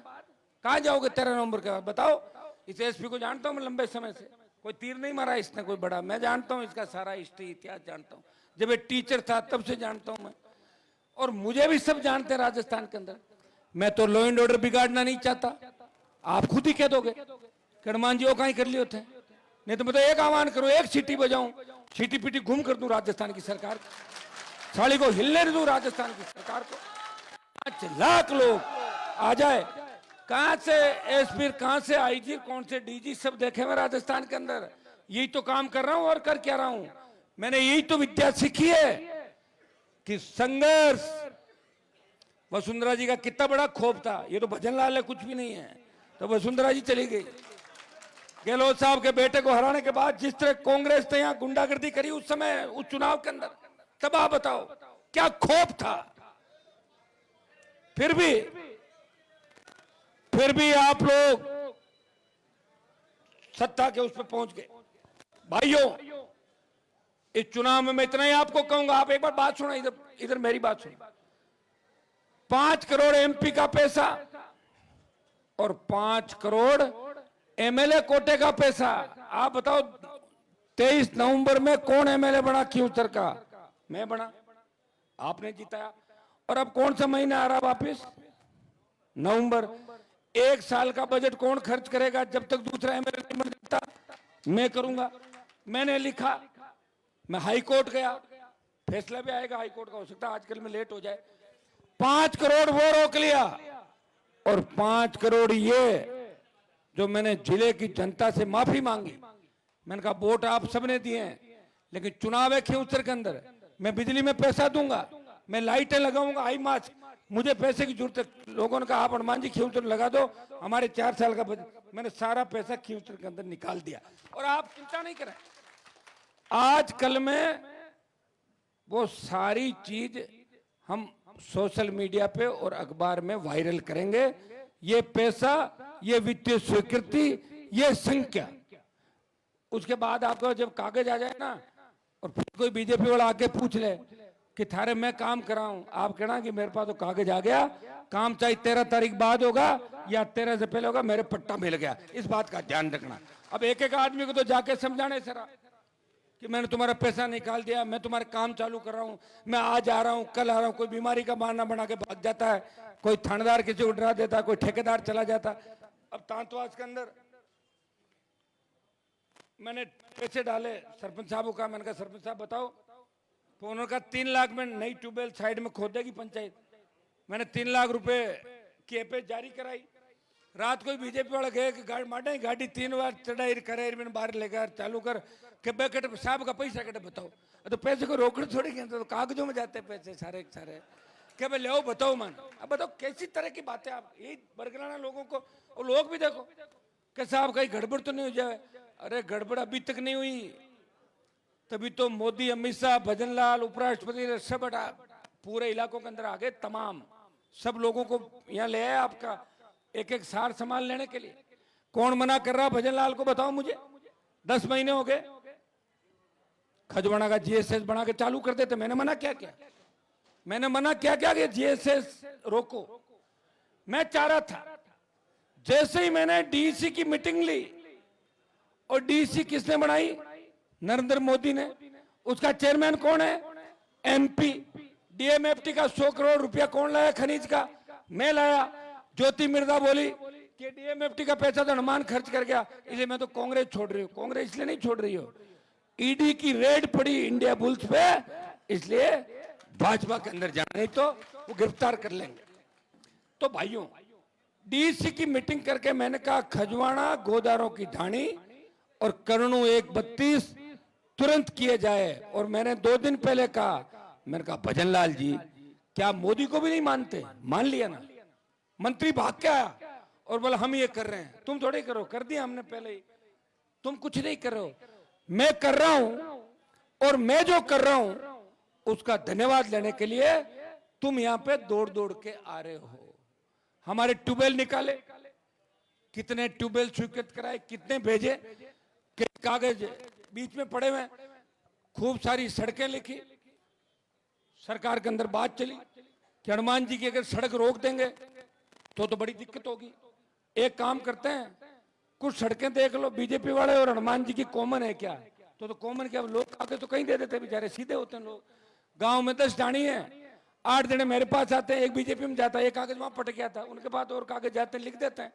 कहां जाओगे 13 नवंबर के बाद बताओ। इस एसपी को जानता हूं मैं लंबे समय से, कोई तीर नहीं मारा इसने कोई बड़ा, मैं जानता हूं इसका सारा हिस्ट्री इतिहास जानता हूं, जब ये टीचर था तब से जानता हूं मैं, और मुझे भी सब जानते हैं राजस्थान के अंदर। मैं तो लॉ एंड ऑर्डर बिगाड़ना नहीं चाहता, आप खुद ही कह दोगे हनुमान जी वो कहीं कर लिए होते हैं। नहीं तो मैं तो एक आह्वान करूं, एक सीटी बजाऊं, सीटी पीटी घूम कर दूं राजस्थान की सरकार, साड़ी को हिलने दूं राजस्थान की सरकार को। 5 लाख लोग आ जाए, कहां से एसपी, कहां से आईजी, कौन से डीजी, सब देखे मैं राजस्थान के अंदर। यही तो काम कर रहा हूं और कर क्या रहा हूं। मैंने यही तो विद्या सीखी है कि संघर्ष। वसुंधरा जी का कितना बड़ा खोप था, ये तो भजन लाल है, कुछ भी नहीं है। तो वसुंधरा जी चली गई, गहलोत साहब के बेटे को हराने के बाद जिस तरह कांग्रेस ने यहां गुंडागर्दी करी उस समय, उस चुनाव के अंदर, तब आप बताओ क्या खोप था। फिर भी आप लोग सत्ता के उस पर पहुंच गए। भाइयों, इस चुनाव में मैं इतना ही आपको कहूंगा, आप एक बार बात सुनो, इधर मेरी बात सुनो। 5 करोड़ एमपी का पैसा और 5 करोड़ एमएलए कोटे का पैसा। आप बताओ 23 नवंबर में कौन एमएलए बना खींवसर का? मैं बना, आपने जिताया। और अब कौन सा महीना आ रहा वापिस? नवंबर। 1 साल का बजट कौन खर्च करेगा जब तक दूसरा एमएलए नहीं बन जाता? मैं करूंगा। मैंने लिखा, मैं हाई कोर्ट गया, फैसला भी आएगा हाई कोर्ट का, हो सकता है आजकल में लेट हो जाए। 5 करोड़ वो रोक लिया और 5 करोड़ ये जो मैंने जिले की जनता से माफी मांगी। मैंने कहा वोट आप सबने दिए हैं, लेकिन चुनाव है खींवसर के अंदर, मैं बिजली में पैसा दूंगा, मैं लाइटें लगाऊंगा, आई मास्क, मुझे पैसे की जरूरत है। लोगों ने कहा आप हनुमान जी खींवसर लगा दो, हमारे 4 साल का बजट, मैंने सारा पैसा खींवसर के अंदर निकाल दिया। और आप चिंता नहीं करें, आज कल में वो सारी चीज हम सोशल मीडिया पे और अखबार में वायरल करेंगे। ये पैसा, ये वित्तीय स्वीकृति, ये संख्या, उसके बाद आपको जब कागज आ जाए ना और फिर कोई बीजेपी वाला आके पूछ ले कि थारे मैं काम कराऊं, आप कहना कि मेरे पास तो कागज आ गया, काम चाहे 13 तारीख बाद होगा या 13 से पहले होगा, मेरे पट्टा मिल गया। इस बात का ध्यान रखना। अब एक एक आदमी को तो जाके समझाने सरा कि मैंने तुम्हारा पैसा निकाल दिया, मैं तुम्हारे काम चालू कर रहा हूं, मैं आज आ रहा हूं, कल आ रहा हूं। कोई बीमारी का बहाना बना के भाग जाता है, कोई थानेदार किसी को डरा देता है, कोई ठेकेदार चला जाता। अब तांतवास के अंदर मैंने पैसे डाले, सरपंच साहब को कहा, मैंने कहा सरपंच साहब बताओ, तो उन्होंने कहा 3 लाख में नई ट्यूबवेल साइड में खोदेगी पंचायत। मैंने 3 लाख रुपए की एपेज जारी कराई। रात को बीजेपी वाला गए कि गाड़ी माटे गाड़ी 3 बार चढ़ाई करे, मैंने बाहर लेकर चालू कर के बेकट साहब का पैसा कटे बताओ। तो पैसे को रोकड़ थोड़ी गए, तो कागजों में जाते पैसे सारे सारे। क्या भाई ले बताओ मन, अब बताओ कैसी तरह की बातें आप ये बरगलाना लोगों को। और लोग भी देखो कि साहब कहीं गड़बड़ तो नहीं हो जाए। अरे गड़बड़ अभी तक नहीं हुई, तभी तो मोदी, अमित शाह, भजनलाल, उपराष्ट्रपति सब पूरे इलाकों के अंदर आ गए। तमाम सब लोगों को यहाँ ले आए आपका एक एक सार सामान लेने के लिए। कौन मना कर रहा भजनलाल को बताओ मुझे। 10 महीने हो गए, खजवाना का जीएसएस बना के चालू कर देते। मैंने मना क्या किया? मैंने मना क्या किया कि जीएसएस रोको। मैं चाह रहा था, जैसे ही मैंने डीसी की मीटिंग ली, और डीसी किसने बनाई? नरेंद्र मोदी ने। उसका चेयरमैन कौन है? एमपी। डीएमएफटी का 100 करोड़ रुपया कौन लाया खनिज का? मैं लाया। ज्योति मिर्जा बोली कि डीएमएफटी का पैसा तो हनुमान खर्च कर गया, इसलिए मैं तो कांग्रेस छोड़ रही हूँ। कांग्रेस इसलिए नहीं छोड़ रही हो, ईडी की रेड पड़ी इंडिया बुल्स पे, इसलिए भाजपा के अंदर जाना, नहीं तो वो गिरफ्तार कर लेंगे। तो भाइयों, डीसी की मीटिंग करके मैंने कहा खजवाना, गोदारों की ढाणी और करणू 132 तुरंत किए जाए। और मैंने 2 दिन पहले कहा, मैंने कहा भजनलाल जी क्या मोदी को भी नहीं मानते? मान लिया ना। मंत्री भाग के आया और बोला हम ये कर रहे हैं। तुम थोड़े करो, कर दिया हमने पहले ही। तुम कुछ नहीं कर रहे हो, मैं कर रहा हूं। और मैं जो कर रहा हूं उसका धन्यवाद लेने के लिए तुम यहां पे दौड़ दौड़ के आ रहे हो। हमारे ट्यूबवेल निकाले, कितने ट्यूबवेल स्वीकृत कराए, कितने भेजे, कागज बीच में पड़े हुए, खूब सारी सड़कें लिखी। सरकार के अंदर बात चली कि हनुमान जी की अगर सड़क रोक देंगे तो बड़ी दिक्कत होगी। एक काम करते हैं, कुछ सड़कें देख लो, बीजेपी वाले और हनुमान जी की कॉमन है क्या? तो कॉमन क्या, लोग आगे तो कहीं दे देते, बेचारे सीधे होते हैं लोग। गांव में 10 ढाणी है, 8 जने मेरे पास आते हैं, एक बीजेपी में जाता है, एक कागज वहां पट गया था, उनके पास और कागज जाते हैं, लिख देते हैं।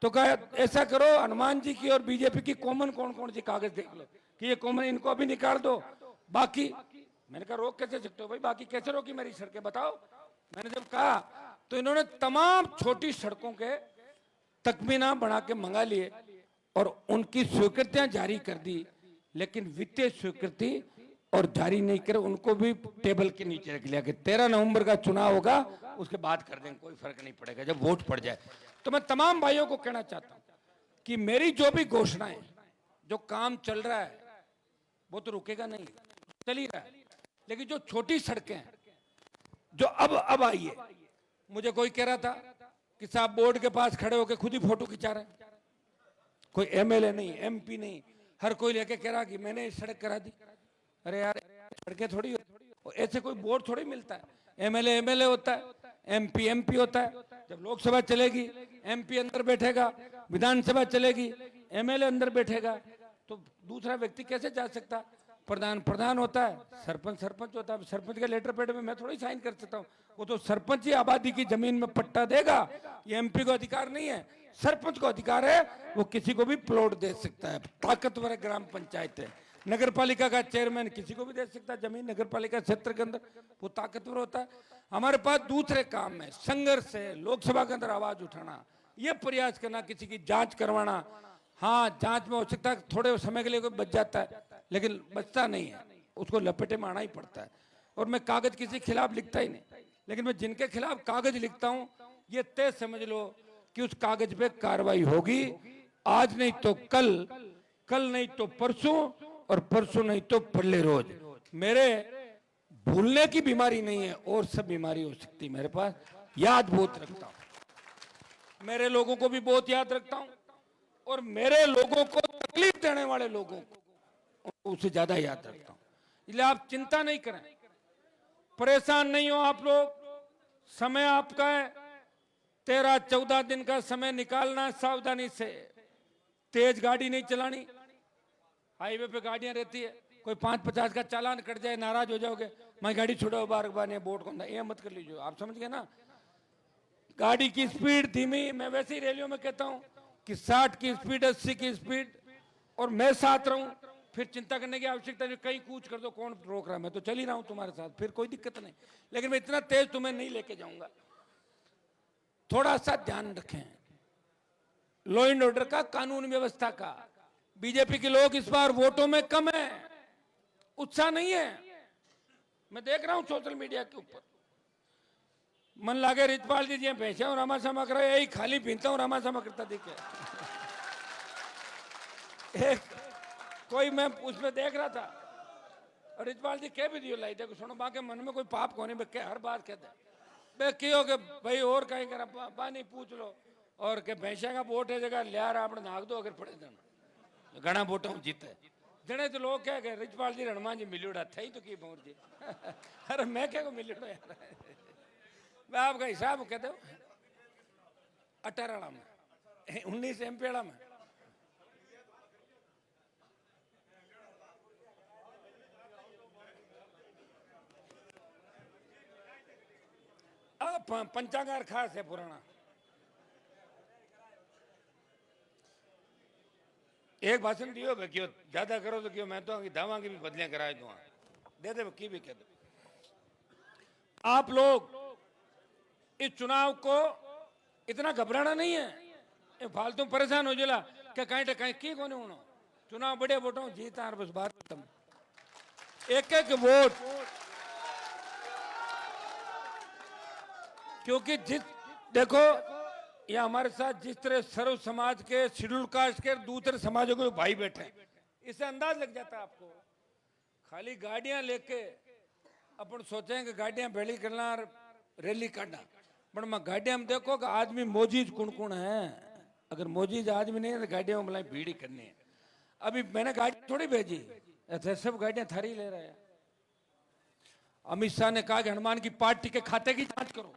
तो कहा ऐसा करो, हनुमान जी की और बीजेपी की कॉमन कौन कौन सी कागज देख लो कि ये कॉमन, इनको अभी निकाल दो, बाकी। मैंने कहा रोक कैसे सकते हो भाई, बाकी कैसे रोकी मेरी सड़कें बताओ। मैंने जब कहा तो इन्होंने तमाम छोटी सड़कों के तकमीना बना के मंगा लिए और उनकी स्वीकृतियां जारी कर दी, लेकिन वित्तीय स्वीकृति और जारी नहीं करे, उनको भी टेबल के नीचे रख लिया कि 13 नवंबर का चुनाव होगा, उसके बाद कर देंगे, कोई फर्क नहीं पड़ेगा जब वोट पड़ जाए। तो मैं तमाम भाइयों को कहना चाहता हूं कि मेरी जो भी घोषणाएं, जो काम चल रहा है वो तो रुकेगा नहीं, चल ही रहा है। लेकिन जो छोटी सड़कें जो अब आई है, मुझे कोई कह रहा था कि साहब बोर्ड के पास खड़े होकर खुद ही फोटो खिंचा रहे हैं, कोई एमएलए नहीं, एमपी नहीं, हर कोई लेके कह रहा कि मैंने इस सड़क करा दी। अरे यार सड़कें थोड़ी, ऐसे कोई बोर्ड थोड़ी मिलता है। एमएलए एमएलए होता है, एमपी एमपी होता है। जब लोकसभा चलेगी एमपी अंदर बैठेगा, विधानसभा चलेगी एमएलए अंदर बैठेगा, तो दूसरा व्यक्ति कैसे जा सकता? प्रधान प्रधान होता है, सरपंच सरपंच होता है। सरपंच के लेटर पैड में मैं थोड़ी साइन कर सकता हूँ, वो तो सरपंच ही आबादी की जमीन में पट्टा देगा। ये एमपी को अधिकार नहीं है, सरपंच को अधिकार है, वो किसी को भी प्लॉट दे सकता है। ताकतवर ग्राम पंचायत है, नगर पालिका का चेयरमैन किसी को भी दे सकता है जमीन, नगर पालिका क्षेत्र के अंदर, वो ताकतवर होता है। हमारे पास दूसरे काम है, संघर्ष है, लोकसभा के अंदर आवाज उठाना, ये प्रयास करना, किसी की जांच करवाना। हाँ, जांच में हो सकता है थोड़े समय के लिए कोई बच जाता है, लेकिन बचता नहीं है, उसको लपेटे में आना ही पड़ता है। और मैं कागज किसी के खिलाफ लिखता ही नहीं, लेकिन मैं जिनके खिलाफ कागज लिखता हूं ये तय समझ लो कि उस कागज पे कार्रवाई होगी। आज नहीं तो कल, कल नहीं तो परसों, और परसों नहीं तो पल्ले रोज। मेरे भूलने की बीमारी नहीं है, और सब बीमारी हो सकती है। मेरे पास याद बहुत रखता हूं, मेरे लोगों को भी बहुत याद रखता हूं, और मेरे लोगों को तकलीफ देने वाले लोगों को उससे ज्यादा याद रखता हूं। इसलिए आप चिंता नहीं करें, परेशान नहीं हो आप लोग। समय आपका है, 13-14 दिन का समय निकालना है सावधानी से। तेज गाड़ी नहीं चलानी, हाईवे पे गाड़ियां रहती है, कोई 5-50 का चालान कट जाए नाराज हो जाओगे, मैं गाड़ी छुड़ाओ बार बार बोर्ड को, ये मत कर लीजिए। आप समझ गए ना, गाड़ी की स्पीड धीमी। मैं वैसे ही रैलियों में कहता हूं कि 60 की स्पीड, 80 की स्पीड, और मैं साथ रहूं, फिर चिंता करने की आवश्यकता नहीं। कहीं कूच कर दो, कौन रोक रहा है, मैं तो चल ही रहा हूं तुम्हारे साथ, फिर कोई दिक्कत नहीं। लेकिन मैं इतना तेज तुम्हें नहीं लेके जाऊंगा। थोड़ा सा ध्यान रखें लॉ एंड ऑर्डर का, कानून व्यवस्था का। बीजेपी के लोग इस बार वोटों में कम है, उत्साह नहीं है। मैं देख रहा हूं सोशल मीडिया के ऊपर, मन लागे रिजपाल जी जी पैसे और रामा सामा कर यही खाली पीता हूं, रामा सामा करता दिखे। एक कोई मैं उसमें देख रहा था, और रिजपाल जी कह भी दियो लाई, देखो सुनो बाके मन में कोई पाप कोने बे, हर बात कहते बे कियो के भाई और कहीं करा पानी पूछ लो, और के भैंसा का वोट है जगह लिया रहा अपने नाग दो अगर पड़े देना घना वोटा जीते जने तो लोग कह गए रिजपाल जी हनुमान जी मिलूड़ा थे ही तो की भोर जी। अरे मैं क्या को मिलूड़ा यार, मैं आपका हिसाब कह दो 18 में 19 MP में पंचांगार खास है पुराना। एक भाषण दियो भाई क्यों ज्यादा करो तो क्यों, मैं तो दावा की भी बदलियां कराए दूंगा, दे दे की भी कह दो। आप लोग इस चुनाव को इतना घबराना नहीं है, ये फालतू परेशान हो जिला क्या कहीं कहीं की कोने होना, चुनाव बड़े वोटों जीता बस बात खत्म। एक एक वोट, क्योंकि जिस देखो ये हमारे साथ जिस तरह सर्व समाज के, शेड्यूल कास्ट के, दूसरे समाजों के भाई बैठे हैं, इससे अंदाज लग जाता है आपको। खाली गाड़ियां लेके अपन सोचें कि गाड़ियां भेड़ी करना और रैली करना, पर मैं गाड़ियां में देखो कि आदमी मोजीज कुण है। अगर मोजीज आदमी नहीं है तो गाड़ियों में भीड़ ही करनी है। अभी मैंने गाड़ी थोड़ी भेजी, ऐसे सब गाड़ियां थारी ले रहे हैं। अमित शाह ने कहा कि हनुमान की पार्टी के खाते की जांच करो,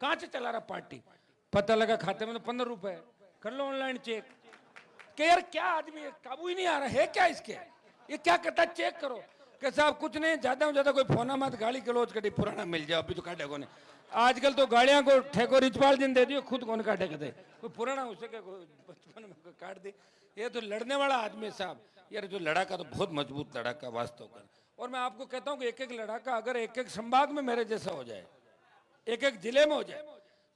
कहां से चला रहा पार्टी, पता लगा खाते में तो 15 रुपए, कर लो ऑनलाइन चेक। कि यार क्या आदमी है, काबू ही नहीं आ रहा है क्या इसके, ये क्या करता है, चेक करो। कि साहब कुछ नहीं, ज्यादा में ज्यादा कोई फोना मत गाड़ी कलोच कटी पुराना मिल जाए, अभी तो काटे को नहीं। आजकल तो गाड़ियां को ठेको रिजपाल जी दे दियो, खुद कौन काटे कहते कोई पुराना हो सके, बचपन में काट दी। ये तो लड़ने वाला आदमी साहब, यार जो लड़ाका तो बहुत मजबूत लड़ाका वास्तव का। और मैं आपको कहता हूँ कि एक एक लड़ाका अगर एक एक संभाग में मेरे जैसा हो जाए, एक एक जिले में हो जाए,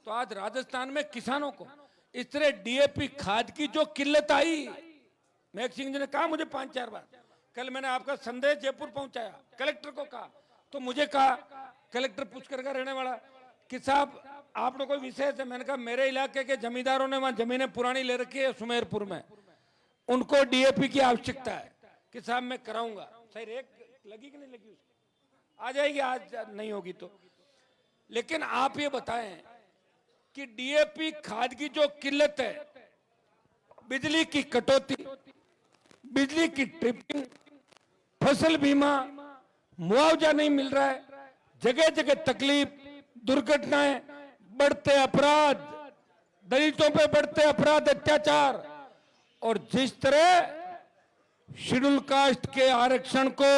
तो आज राजस्थान में किसानों को इस तरह डीएपी खाद की जो किल्लत आई, मेघ सिंह जी ने कहा मुझे 5-4 बार, कल मैंने आपका संदेश जयपुर पहुंचाया, कलेक्टर को कहा, तो मुझे कहा कलेक्टर पुष्कर का रहने वाला कि साहब आपने कोई विशेष है। मैंने कहा मेरे इलाके के जमींदारों ने वहां जमीनें पुरानी ले रखी है सुमेरपुर में, उनको डीएपी की आवश्यकता है कि साहब मैं कराऊंगा। सही रेक लगी कि नहीं लगी उसकी, आ जाएगी, आज नहीं होगी तो। लेकिन आप ये बताएं कि डीएपी खाद की जो किल्लत है, बिजली की कटौती, बिजली की ट्रिपिंग, फसल बीमा, मुआवजा नहीं मिल रहा है, जगह जगह तकलीफ, दुर्घटनाएं, बढ़ते अपराध, दलितों पे बढ़ते अपराध, अत्याचार, और जिस तरह शेड्यूल कास्ट के आरक्षण को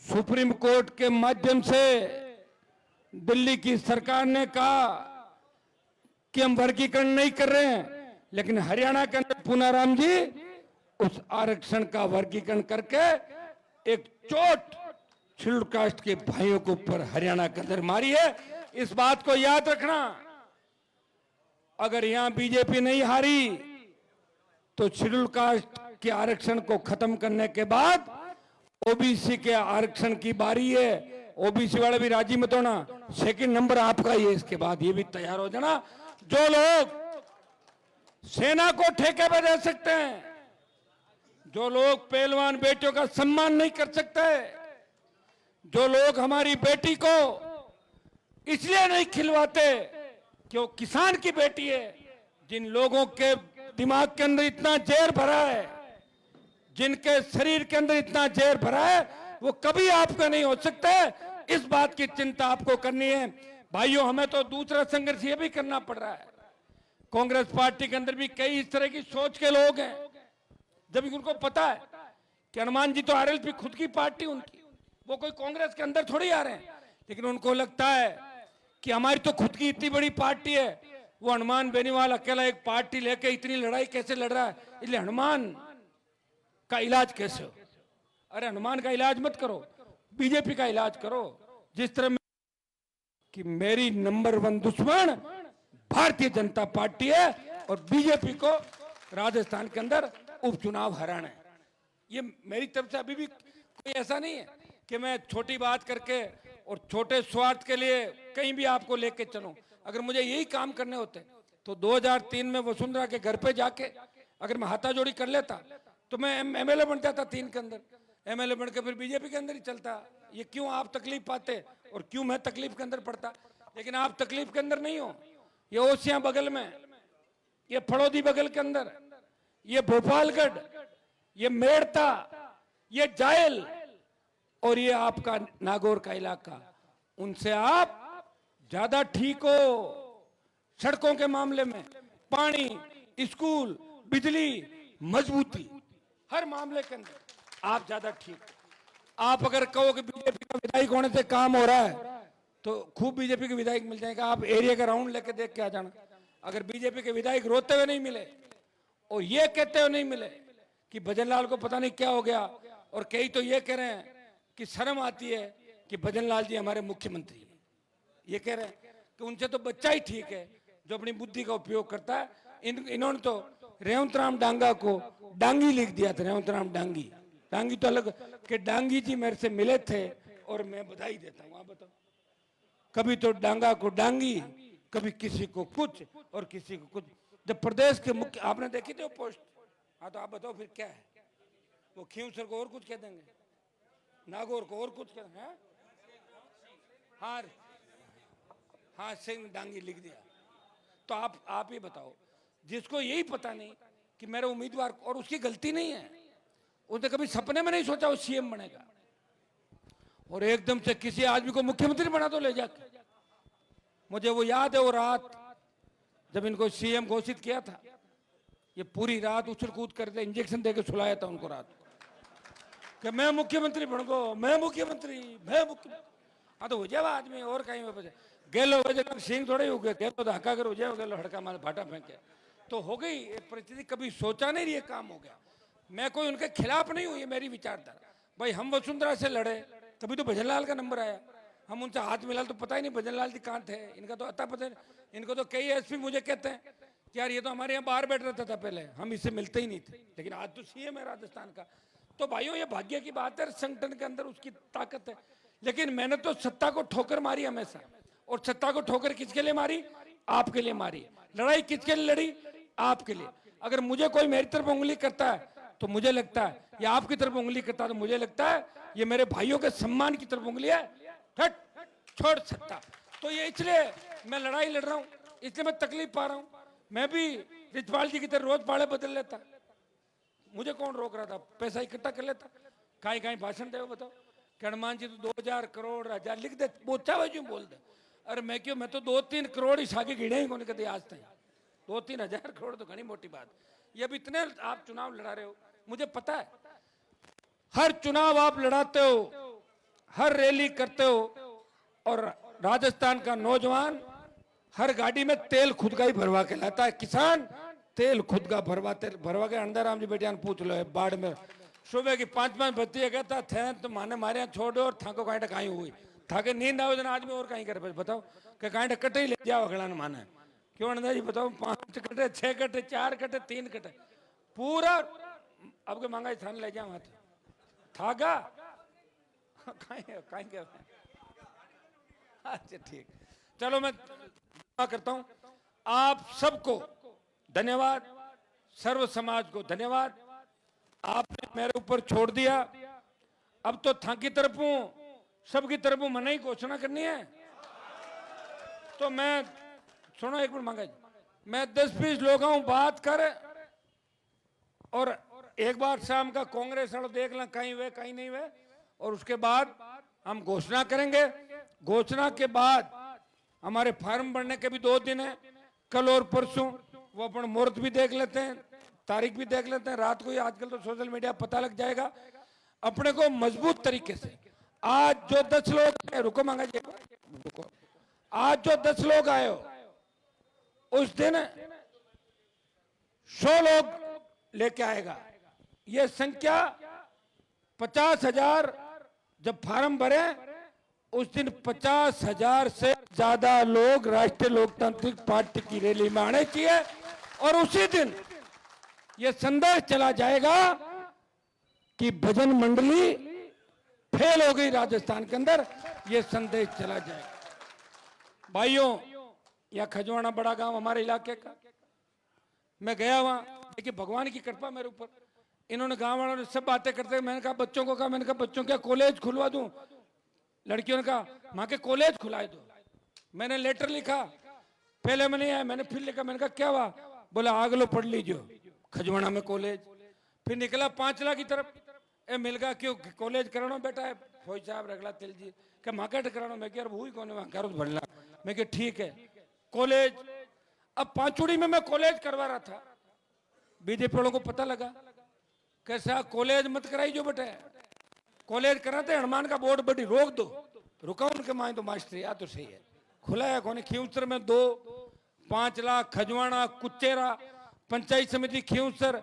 सुप्रीम कोर्ट के माध्यम से दिल्ली की सरकार ने कहा कि हम वर्गीकरण नहीं कर रहे हैं, लेकिन हरियाणा के अंदर पूनाराम जी उस आरक्षण का वर्गीकरण करके एक चोट शेड्यूल कास्ट के भाइयों के ऊपर हरियाणा के अंदर मारी है। इस बात को याद रखना, अगर यहां बीजेपी नहीं हारी तो शेड्यूल कास्ट के आरक्षण को खत्म करने के बाद ओबीसी के आरक्षण की बारी है। ओबीसी वाले भी राजी मत होना, सेकंड नंबर आपका ही है। इसके बाद ये भी तैयार हो जाना, जो लोग सेना को ठेके पे दे सकते हैं, जो लोग पहलवान बेटियों का सम्मान नहीं कर सकते, जो लोग हमारी बेटी को इसलिए नहीं खिलवाते कि वो किसान की बेटी है, जिन लोगों के दिमाग के अंदर इतना जहर भरा है, जिनके शरीर के अंदर इतना जहर भरा है, वो कभी आपका नहीं हो सकता है। इस बात की चिंता आपको करनी है। भाइयों, हमें तो दूसरा संघर्ष ये भी करना पड़ रहा है। कांग्रेस पार्टी के अंदर भी कई इस तरह की सोच के लोग हैं, जबकि उनको पता है कि हनुमान जी तो आरएलपी खुद की पार्टी उनकी, वो कोई कांग्रेस के अंदर थोड़ी आ रहे हैं, लेकिन उनको लगता है कि हमारी तो खुद की इतनी बड़ी पार्टी है, वो हनुमान बेनीवाल अकेला एक पार्टी लेके इतनी लड़ाई कैसे लड़ रहा है, इसलिए हनुमान का इलाज कैसे हो। अरे हनुमान का इलाज मत करो, बीजेपी का इलाज करो। जिस तरह कि मेरी नंबर 1 दुश्मन भारतीय जनता पार्टी है और बीजेपी को राजस्थान के अंदर उपचुनाव हराना है। ये मेरी तरफ से अभी भी कोई ऐसा नहीं है कि मैं छोटी बात करके और छोटे स्वार्थ के लिए कहीं भी आपको लेके चलूं। अगर मुझे यही काम करने होते तो 2003 में वसुंधरा के घर पे जाके अगर मैं हाथाजोड़ी कर लेता तो मैं एमएलए बन जाता 3 के अंदर, एमएलए बनकर फिर बीजेपी के अंदर ही चलता। ये क्यों आप तकलीफ पाते और क्यों मैं तकलीफ के अंदर पड़ता? लेकिन आप तकलीफ के अंदर नहीं हो। ये ओसियां बगल में, ये फड़ौदी बगल के अंदर, ये भोपालगढ़, ये मेड़ता, ये जायल और ये आपका नागौर का इलाका, उनसे आप ज्यादा ठीक हो। सड़कों के मामले में, पानी, स्कूल, बिजली, मजबूती, हर मामले के अंदर आप ज्यादा ठीक हो। आप अगर कहो कि बीजेपी का विधायक होने से काम हो रहा है तो खूब बीजेपी के विधायक मिल जाएगा। आप एरिया का राउंड लेके देख के आ जाना। अगर बीजेपी के विधायक रोते हुए नहीं मिले और ये कहते हुए नहीं मिले कि भजनलाल को पता नहीं क्या हो गया, और कई तो ये कह रहे हैं कि शर्म आती है कि भजनलाल जी हमारे मुख्यमंत्री हैं, ये कह रहे हैं कि उनसे तो बच्चा ही ठीक है जो अपनी बुद्धि का उपयोग करता है। इन्होंने तो रेवंत राम डांगा को डांगी लिख दिया था। रेवंत राम डांगी, डांगी तो अलग कि डांगी जी मेरे से मिले थे और मैं बधाई देता हूँ। आप बताओ, कभी तो डांगा को डांगी, कभी किसी को कुछ और किसी को कुछ। जब प्रदेश के मुख्य, आपने देखी थी वो पोस्ट? हाँ, तो आप बताओ फिर क्या है? वो खींवसर को और कुछ कह देंगे, नागौर को और कुछ कह देंगे। हाँ हाँ, सिंह डांगी लिख दिया। तो आप ही बताओ, जिसको यही पता नहीं कि मेरा उम्मीदवार, और उसकी गलती नहीं है, उसने कभी सपने में नहीं सोचा वो सीएम बनेगा, और एकदम से किसी आदमी को मुख्यमंत्री बना दो ले जाके। मुझे वो याद है वो रात जब इनको सीएम घोषित किया था, ये पूरी रात उछल कूद करते इंजेक्शन देके सुलाया था उनको रात कि मैं मुख्यमंत्री बन गो, मैं मुख्यमंत्री, मैं मुख्यमंत्री। हाँ, तो हो जाए आदमी और कहीं में गेलो वजह सिंह थोड़े हो गए, गेलो तो हका कर हो जाए, गेलो हड़का मार भाटा फेंके तो हो गई परिस्थिति। कभी सोचा नहीं ये काम हो गया। मैं कोई उनके खिलाफ नहीं हूं, ये मेरी विचारधारा। भाई हम वसुंधरा से लड़े, तभी तो भजनलाल का नंबर आया। हम उनसे हाथ मिला तो पता ही नहीं भजनलाल जी कहाँ थे, इनका तो अता पता नहीं। इनको तो कई एसपी मुझे कहते हैं कि यार ये तो हमारे यहाँ बाहर बैठ रहता था पहले, हम इससे मिलते ही नहीं थे, लेकिन आज तो सीएम है राजस्थान का। तो भाइयों, ये भाग्य की बात है, संगठन के अंदर उसकी ताकत है। लेकिन मैंने तो सत्ता को ठोकर मारी हमेशा, और सत्ता को ठोकर किसके लिए मारी? आपके लिए मारी। लड़ाई किसके लिए लड़ी? आपके लिए। अगर मुझे कोई मेरी तरफ उंगली करता है तो मुझे लगता है, या आपकी तरफ उंगली करता है तो मुझे लगता है ये मेरे भाइयों के सम्मान की तरफ उंगली है। हट, छोड़ सत्ता। तो ये इसलिए मैं लड़ाई लड़ रहा हूं, इसलिए मैं तकलीफ पा रहा हूं। मैं भी रिजपाल जी की तरह रोज पाड़े बदल लेता, मुझे कौन रोक रहा था? पैसा इकट्ठा कर लेता, कहीं कहीं भाषण दे। बताओ कि हनुमान जी तो 2000 करोड़ 1000 लिख दे, बोचा वजू बोल दे। अरे मैं क्यों, मैं तो 2-3 करोड़ ही आगे गिने ही कौन कहते आज तक। 2-3 हजार करोड़ तो घनी मोटी बात। ये अब इतने आप चुनाव लड़ा रहे हो, मुझे पता है हर चुनाव आप लड़ाते हो, हर रैली करते हो, और राजस्थान का नौजवान हर गाड़ी में तेल खुद का ही भरवा के लाता है। किसान तेल खुद का भरवा के। अंदर जी बेटियान पूछ लो, बाढ़ में सुबह की 5-5 बत्ती कहता थे तो माने मारे यहाँ छोड़ो और थाको कहीं कहीं हुई थाके नींद आओ जना आदमी और कहीं करे। बताओ कि कहीं कटे ही ले जाओ अगला ने माने क्यों अंदर जी? बताओ 5 कटे 6 कटे 4 कटे 3 कटे पूरा अब के महंगाई थान ले जाओ थागा कहीं क्या। अच्छा ठीक, चलो मैं दुआ करता हूं आप सबको धन्यवाद, सर्व समाज को धन्यवाद। आपने मेरे ऊपर छोड़ दिया, अब तो थाकी तरफों सबकी तरफों मना ही घोषणा करनी है। तो मैं सुनो एक मिनट मांगा, मैं 10-20 लोगों बात कर और एक बार शाम का कांग्रेस वालों देख ला कहीं वे कहीं नहीं वे, और उसके बाद हम घोषणा करेंगे। घोषणा के बाद हमारे फार्म भरने के भी 2 दिन है, कल और परसों। वो अपन मुहूर्त भी देख लेते हैं, तारीख भी देख लेते हैं, रात को ही आजकल तो सोशल मीडिया पता लग जाएगा। अपने को मजबूत तरीके से आज जो 10 लोग, रुको मांगा जी, रुको, आज जो 10 लोग आए हो उस दिन 100 लोग लेके आएगा। ये संख्या 50,000 जब फार्म भरे उस दिन 50,000 से ज्यादा लोग राष्ट्रीय लोकतांत्रिक पार्टी की रैली में आने चाहिए और उसी दिन यह संदेश चला जाएगा कि भजन मंडली फेल हो गई राजस्थान के अंदर। यह संदेश चला जाएगा। भाइयों, यह खजवाना बड़ा गांव हमारे इलाके का, मैं गया वहां, देखिए भगवान की कृपा मेरे ऊपर। इन्होंने गांव वालों ने सब बातें करते, मैंने कहा बच्चों को कहा, मैंने कहा बच्चों क्या कॉलेज खुलवा दूं? लड़कियों ने कहा मां के कॉलेज खुलाए दो। मैंने लेटर लिखा, पहले में नहीं आया, मैंने फिर लिखा, मैंने कहा क्या हुआ? बोला आग लो पढ़ लीजिए खजवाना में कॉलेज। फिर निकला 5 लाख की तरफ, ए मिल गया क्यों कॉलेज कराना बेटा है फौज साहब रगला तिल जी के मार्केट कराना। मैं यार वही कौन है करो भरना। मैं क्या ठीक है कॉलेज। अब पांचुड़ी में मैं कॉलेज करवा रहा था, बीजेपी वालों को पता लगा, कैसा कॉलेज मत कराई जो बेटा, कॉलेज कराते हनुमान का बोर्ड बड़ी रोक दो। रुका उनके माए तो मास्टर या तो सही है, खुला है कौन? खींवसर में 2, 5 लाख, खजवाना, कुचेरा, पंचायत समिति खींवसर,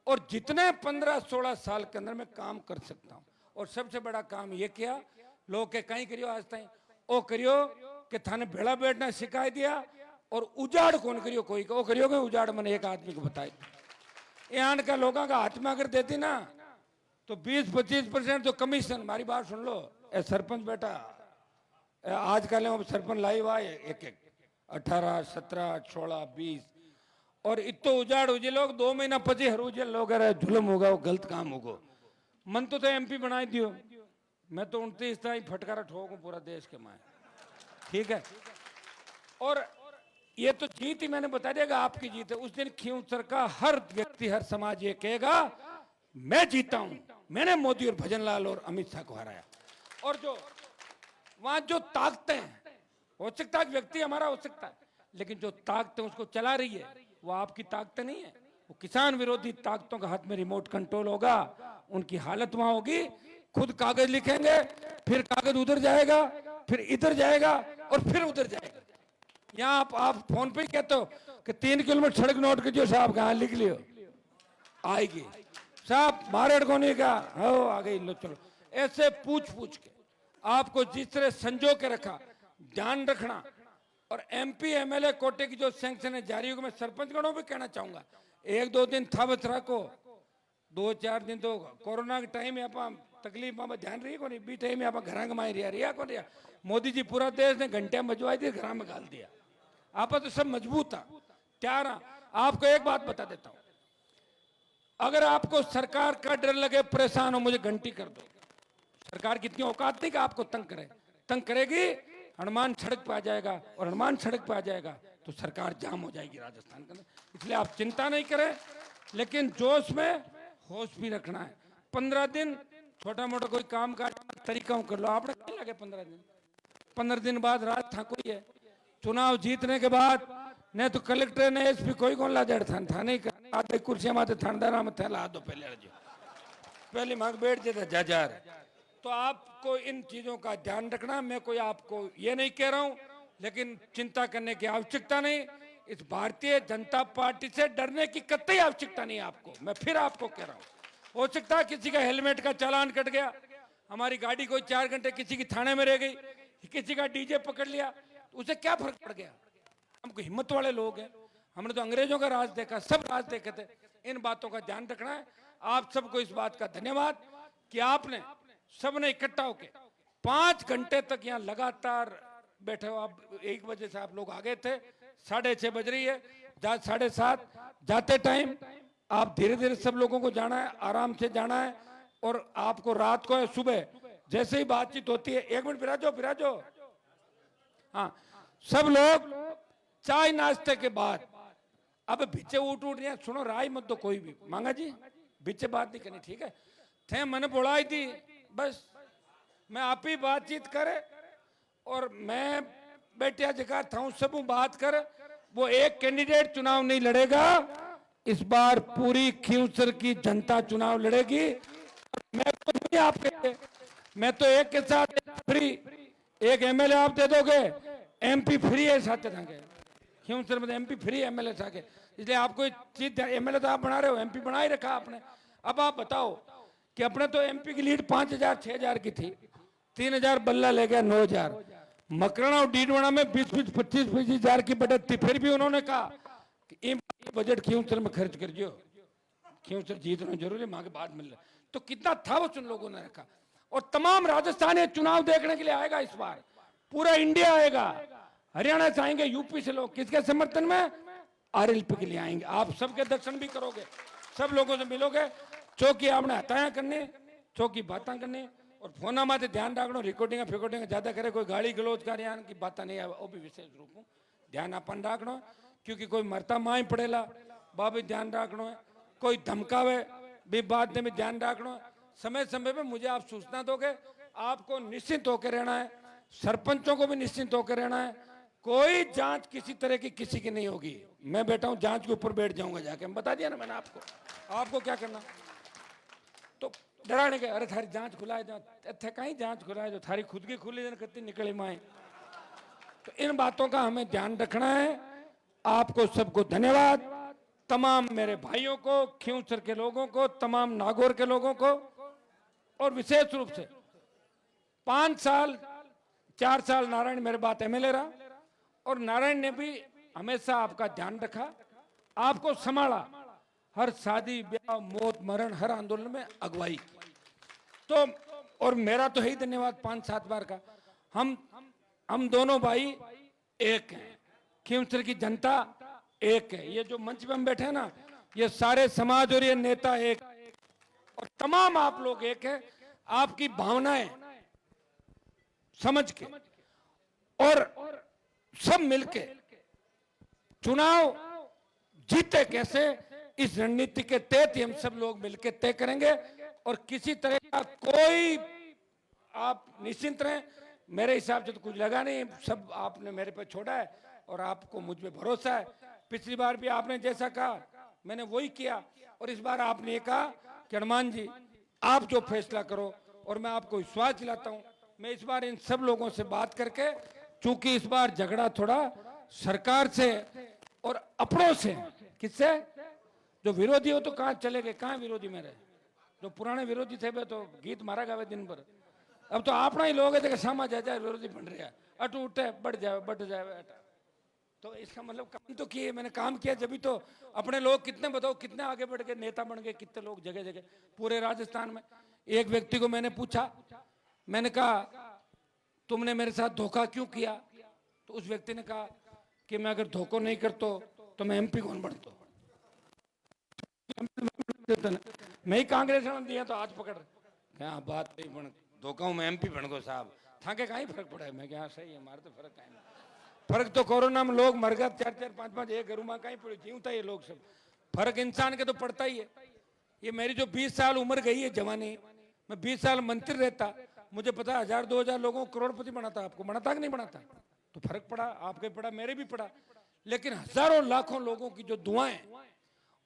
और जितने 15-16 साल के अंदर मैं काम कर सकता हूं। और सबसे बड़ा काम ये किया, लोग के कहीं करियो आज तक ओ करियो कि थाने भेड़ा बैठना सिखाई दिया, और उजाड़ कौन करियो कोई को करियो कि उजाड़ मैंने एक आदमी को बताई। यहाँ का लोगों का हाथ में अगर देती ना तो 20-25% जो कमीशन, हमारी बात सुन लो, ए सरपंच बेटा आजकल सरपंच लाई हुआ है एक 18, 17, 16, 20, और इतो उजाड़ हो जे लोग 2 महीना पची हरू जे लोग जुलम होगा, वो गलत काम होगा। मन तो MP बनाई दियो, मैं तो 29 ताई फटकारा ठोकूं पूरा देश के माए, ठीक है। और ये तो जीत ही मैंने बता देगा आपकी जीत है। उस दिन खींवसर का हर व्यक्ति, हर समाज ये कहेगा मैं जीता हूं, मैंने मोदी और भजनलाल और अमित शाह को हराया। और जो वहां जो ताकतें हैं, हो सकता है व्यक्ति हमारा हो सकता है, लेकिन जो ताकतें उसको चला रही है वो आपकी ताकतें नहीं है, वो किसान विरोधी ताकतों का हाथ में रिमोट कंट्रोल होगा। उनकी हालत वहां होगी, खुद कागज लिखेंगे, फिर कागज उधर जाएगा, फिर इधर जाएगा और फिर उधर जाएगा। यहाँ आप फोन पे ही कहते हो कि 3 किलोमीटर सड़क नोट कीजिए साहब, कहाँ लिख लियो, आएगी साहब मारे को नहीं कहा हो आ गई, लो चलो। ऐसे पूछ पूछ के आपको जिस तरह संजो के रखा, ध्यान रखना। और MP MLA कोटे की जो सैंक्शन है जारी होगी, मैं सरपंच गणों भी कहना चाहूंगा 1-2 दिन था बच रखो, 2-4 दिन तो कोरोना के टाइम में आप तकलीफ में ध्यान रही को नहीं, बी टाइम में आप घर कमाई रिया को रिया। मोदी जी पूरा देश ने घंटे मजवाई दी, घर में गाल दिया। आप तो सब मजबूत था क्या रहा। आपको एक बात बता देता हूं, अगर आपको सरकार का डर लगे, परेशान हो, मुझे घंटी कर दो। सरकार की इतनी औकात नहीं कि आपको तंग करे, तंग करेगी हनुमान सड़क पे आ जाएगा, और हनुमान सड़क पे आ जाएगा तो सरकार जाम हो जाएगी राजस्थान के अंदर। इसलिए आप चिंता नहीं करें, लेकिन जोश में होश भी रखना है। 15 दिन छोटा मोटा कोई काम का तरीका कर लो, आपने क्या लगे 15 दिन। 15 दिन बाद राज था कोई है, चुनाव जीतने के बाद नहीं तो कलेक्टर ने SP कोई कौन ला जाए थाने आधे कुर्सियां माते थानेदार में ला दो, पहले मांग बैठ जाता जा। तो आपको इन चीजों का ध्यान रखना। मैं कोई आपको ये नहीं कह रहा हूं, लेकिन चिंता करने की आवश्यकता नहीं। इस भारतीय जनता पार्टी से डरने की कतई आवश्यकता नहीं आपको। मैं फिर आपको कह रहा हूं, हो सकता है किसी का हेलमेट का चालान कट गया, हमारी गाड़ी कोई 4 घंटे किसी की थाने में रह गई, किसी का DJ पकड़ लिया, उसे क्या फर्क पड़ गया। हमको हिम्मत वाले लोग हैं, हमने तो अंग्रेजों का राज देखा, सब राज देखे थे। इन बातों का ध्यान रखना है। आप सबको इस बात का धन्यवाद कि आपने सबने इकट्ठा होकर 5 घंटे तक यहाँ लगातार बैठे हो। आप 1 बजे से आप लोग आ गए थे, 6:30 बज रही है, 7:30 जाते टाइम आप धीरे धीरे सब लोगों को जाना है, आराम से जाना है। और आपको रात को सुबह जैसे ही बातचीत होती है, 1 मिनट बिराजो। हाँ, सब लोग चाय नाश्ते के बाद अब बीचे उठ रहे, सुनो राय मत दो कोई भी, मांगा जी बीचे बात नहीं करनी, ठीक है। थे मैंने बुलाई थी, बस मैं आप ही बातचीत करे और मैं बेटिया जगह था सब बात कर। वो एक कैंडिडेट चुनाव नहीं लड़ेगा, इस बार पूरी खींवसर की जनता चुनाव लड़ेगी। मैं तो नहीं आपके, मैं तो एक के साथ फ्री, एक एमएलए आप दे दोगे, एमपी फ्री है साथ देंगे। खींवसर में एमपी फ्री एमएलए साके, इसलिए आपको चीज एमएलए तो आप बना रहे हो, एमपी बना ही रखा आपने। अब आप बताओ कि अपने तो एमपी की लीड 5,000 6,000 की थी, 3,000 बल्ला ले गया 9,000। मकराना और डीडवाना में 20-20 25-25 हजार की बढ़त थी, फिर भी उन्होंने कहा कि बजट खींवसर में खर्च कर दियो, खींवसर जीतना जरूरी, मां के बाद मिल रहा। तो कितना था वो उन लोगों ने रखा। और तमाम राजस्थान ये चुनाव देखने के लिए आएगा इस बार, पूरा इंडिया आएगा, हरियाणा से आएंगे, यूपी से लोग, किसके समर्थन में? आरएलपी के लिए आएंगे। आप सबके दर्शन भी करोगे, सब लोगों से मिलोगे। चौकी आपने हताया करने, चौकी बातें करने, और फोना माते ध्यान रखना, रिकॉर्डिंग फिकॉर्डिंग ज्यादा करे, कोई गाली गलौज कर की बात नहीं आवे, वो भी विशेष रूप में ध्यान अपन रखना। क्योंकि कोई मरता माई पड़ेला, बा भी ध्यान रखना है, कोई धमकावे भी बात में ध्यान रखना। समय समय पे मुझे आप सूचना दोगे, आपको निश्चिंत होकर रहना है, सरपंचों को भी निश्चिंत होकर रहना है। कोई जांच किसी तरह की किसी की नहीं होगी। मैं बैठा हूं जांच के ऊपर बैठ जाऊंगा जाके, मैं बता दिया ना मैंने आपको क्या करना। तो डराने के, अरे थारी जांच खुलाए दो, थे कहीं जांच खुलाए दो, थारी खुद की खुली जन करती निकली माए। तो इन बातों का हमें ध्यान रखना है। आपको सबको धन्यवाद, तमाम मेरे भाइयों को, खींवसर के लोगों को, तमाम नागौर के लोगों को, और विशेष रूप से 5 साल 4 साल नारायण मेरे बात एमएलए रहा, और नारायण ने भी हमेशा आपका ध्यान रखा, आपको संभाला, हर शादी ब्याह मौत मरण हर आंदोलन में अगुवाई। तो और मेरा तो है ही धन्यवाद 5-7 बार का। हम दोनों भाई एक हैं, खींवसर की जनता एक है। ये जो मंच पे हम बैठे हैं ना, ये सारे समाज और ये नेता एक, और तमाम आप लोग एक है। आपकी भावनाएं समझ के और सब मिलके चुनाव जीते कैसे, इस रणनीति के तहत हम सब लोग मिलकर तय करेंगे। और किसी तरह का कोई, आप निश्चिंत रहें, मेरे हिसाब से तो कुछ लगा नहीं, सब आपने मेरे पे छोड़ा है और आपको मुझ पे भरोसा है। पिछली बार भी आपने जैसा कहा मैंने वही किया, और इस बार आपने कहा कि हनुमान जी आप जो फैसला करो, और मैं आपको विश्वास दिलाता हूं। मैं इस बार इन सब लोगों से बात करके, चूंकि इस बार झगड़ा थोड़ा सरकार से और अपनों से, किससे? जो विरोधी हो तो कहां चले गए, कहां विरोधी मेरे, जो पुराने विरोधी थे वे तो गीत मारा गावे दिन भर। अब तो अपना ही लोग है, सामा जाए विरोधी बन रहे हैं, अटू उठे बढ़ जाए। तो इसका मतलब काम तो किए, मैंने काम किया, जब भी तो अपने लोग कितने, बताओ कितने आगे बढ़ गए, नेता बन गए, कितने लोग जगह जगह पूरे राजस्थान में। एक व्यक्ति को मैंने पूछा, मैंने कहा तुमने मेरे साथ धोखा क्यों किया? तो उस व्यक्ति ने कहा कि मैं अगर धोखा नहीं करता तो मैं एमपी कौन बनता। मैं ही कांग्रेस में दिया तो आज पकड़, क्या बात नहीं बन, धोखा हूं मैं एमपी बन गो साहब, थाके कहीं फर्क पड़ा है। मैं क्या सही है, हमारे तो फर्क है, फर्क तो कोरोना में लोग मर गए 4-4 5-5 एक घरों में कहीं पड़े जीवता है लोग सब, फर्क इंसान के तो पड़ता ही है। ये मेरी जो 20 साल उम्र गई है जवानी, मैं 20 साल मंत्री रहता, मुझे पता 1000-2000 लोगों को करोड़पति बनाता, आपको बनाता कि नहीं बनाता? तो फर्क पड़ा, आपके पड़ा, मेरे भी पड़ा। लेकिन हजारों लाखों लोगों की जो दुआएं,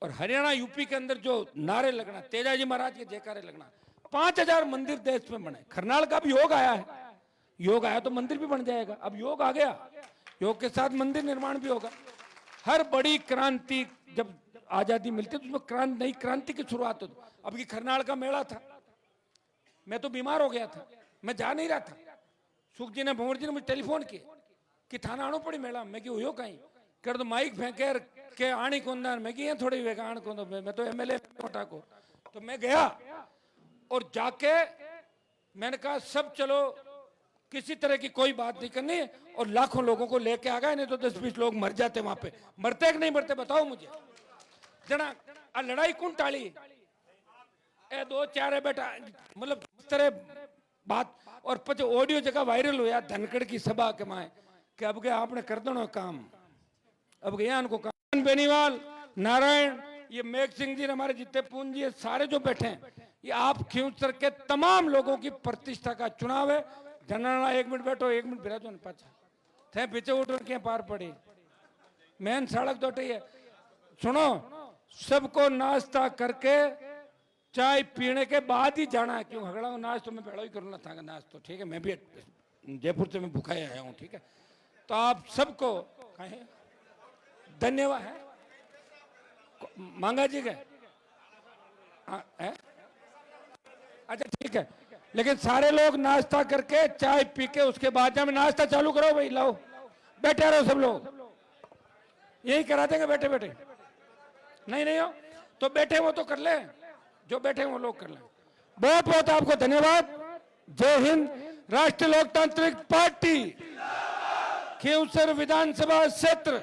और हरियाणा यूपी के अंदर जो नारे लगना, तेजाजी महाराज के जयकारे लगना, 5000 मंदिर देश में बने। खरनाल का भी योग आया है, योग आया तो मंदिर भी बन जाएगा। अब योग आ गया, योग के साथ मंदिर निर्माण भी होगा। हर बड़ी क्रांति जब आजादी मिलती तो उसमें नई क्रांति की शुरुआत होती। अब की खरनाल का मेला था, मैं तो बीमार हो गया था, मैं जा नहीं रहा था। सुख जी ने, भंवर जी ने मुझे टेलीफोन किए कि थाना आनो पड़ी मेला। मैं क्यों हो कहीं कर दो माइक फेंके के आनी कोंदार, मैं कि थोड़ी वेगा आण को, मैं तो एमएलए मोटा को। तो मैं गया और जाके मैंने कहा सब चलो, किसी तरह की कोई बात नहीं करनी, और लाखों लोगों को लेके आ गए, नहीं तो 10-20 लोग मर जाते वहां पे। मरते कि नहीं मरते बताओ मुझे जना। लड़ाई कौन टाली? ए 2-4 है बेटा, मतलब इस तरह बात। और पचे ऑडियो जगह वायरल हुआ धनखड़ की सभा के माए कि अब गया आपने कर दो काम, अब गया उनको काम। बेनीवाल, नारायण, ये मेघ सिंह जी, हमारे जितने पूंजी है सारे जो बैठे हैं, ये आप खियूसर के तमाम लोगों की प्रतिष्ठा का चुनाव है। जनरल 1 मिनट बैठो, 1 मिनट बिराजो न पाछा थे पीछे उठो क्या पार पड़ी मेन सड़क तो है। सुनो, सबको नाश्ता करके चाय पीने के बाद ही जाना है। क्यों हगड़ा हूँ नाश्तो मैं पहले ही करूँगा था नाश्तो, ठीक है। मैं भी जयपुर से मैं भूखा ही आया हूँ, ठीक है। तो आप सबको कहें धन्यवाद है। मांगा जी के अच्छा ठीक है, लेकिन सारे लोग नाश्ता करके चाय पी के उसके बाद जब नाश्ता चालू करो भाई, लाओ बैठे रहो सब लोग, यही करा देंगे बैठे बैठे। नहीं हो तो बैठे वो तो कर ले, जो बैठे वो लोग कर ले। बहुत बहुत आपको धन्यवाद। जय हिंद। राष्ट्रीय लोकतांत्रिक पार्टी खियूसर विधानसभा क्षेत्र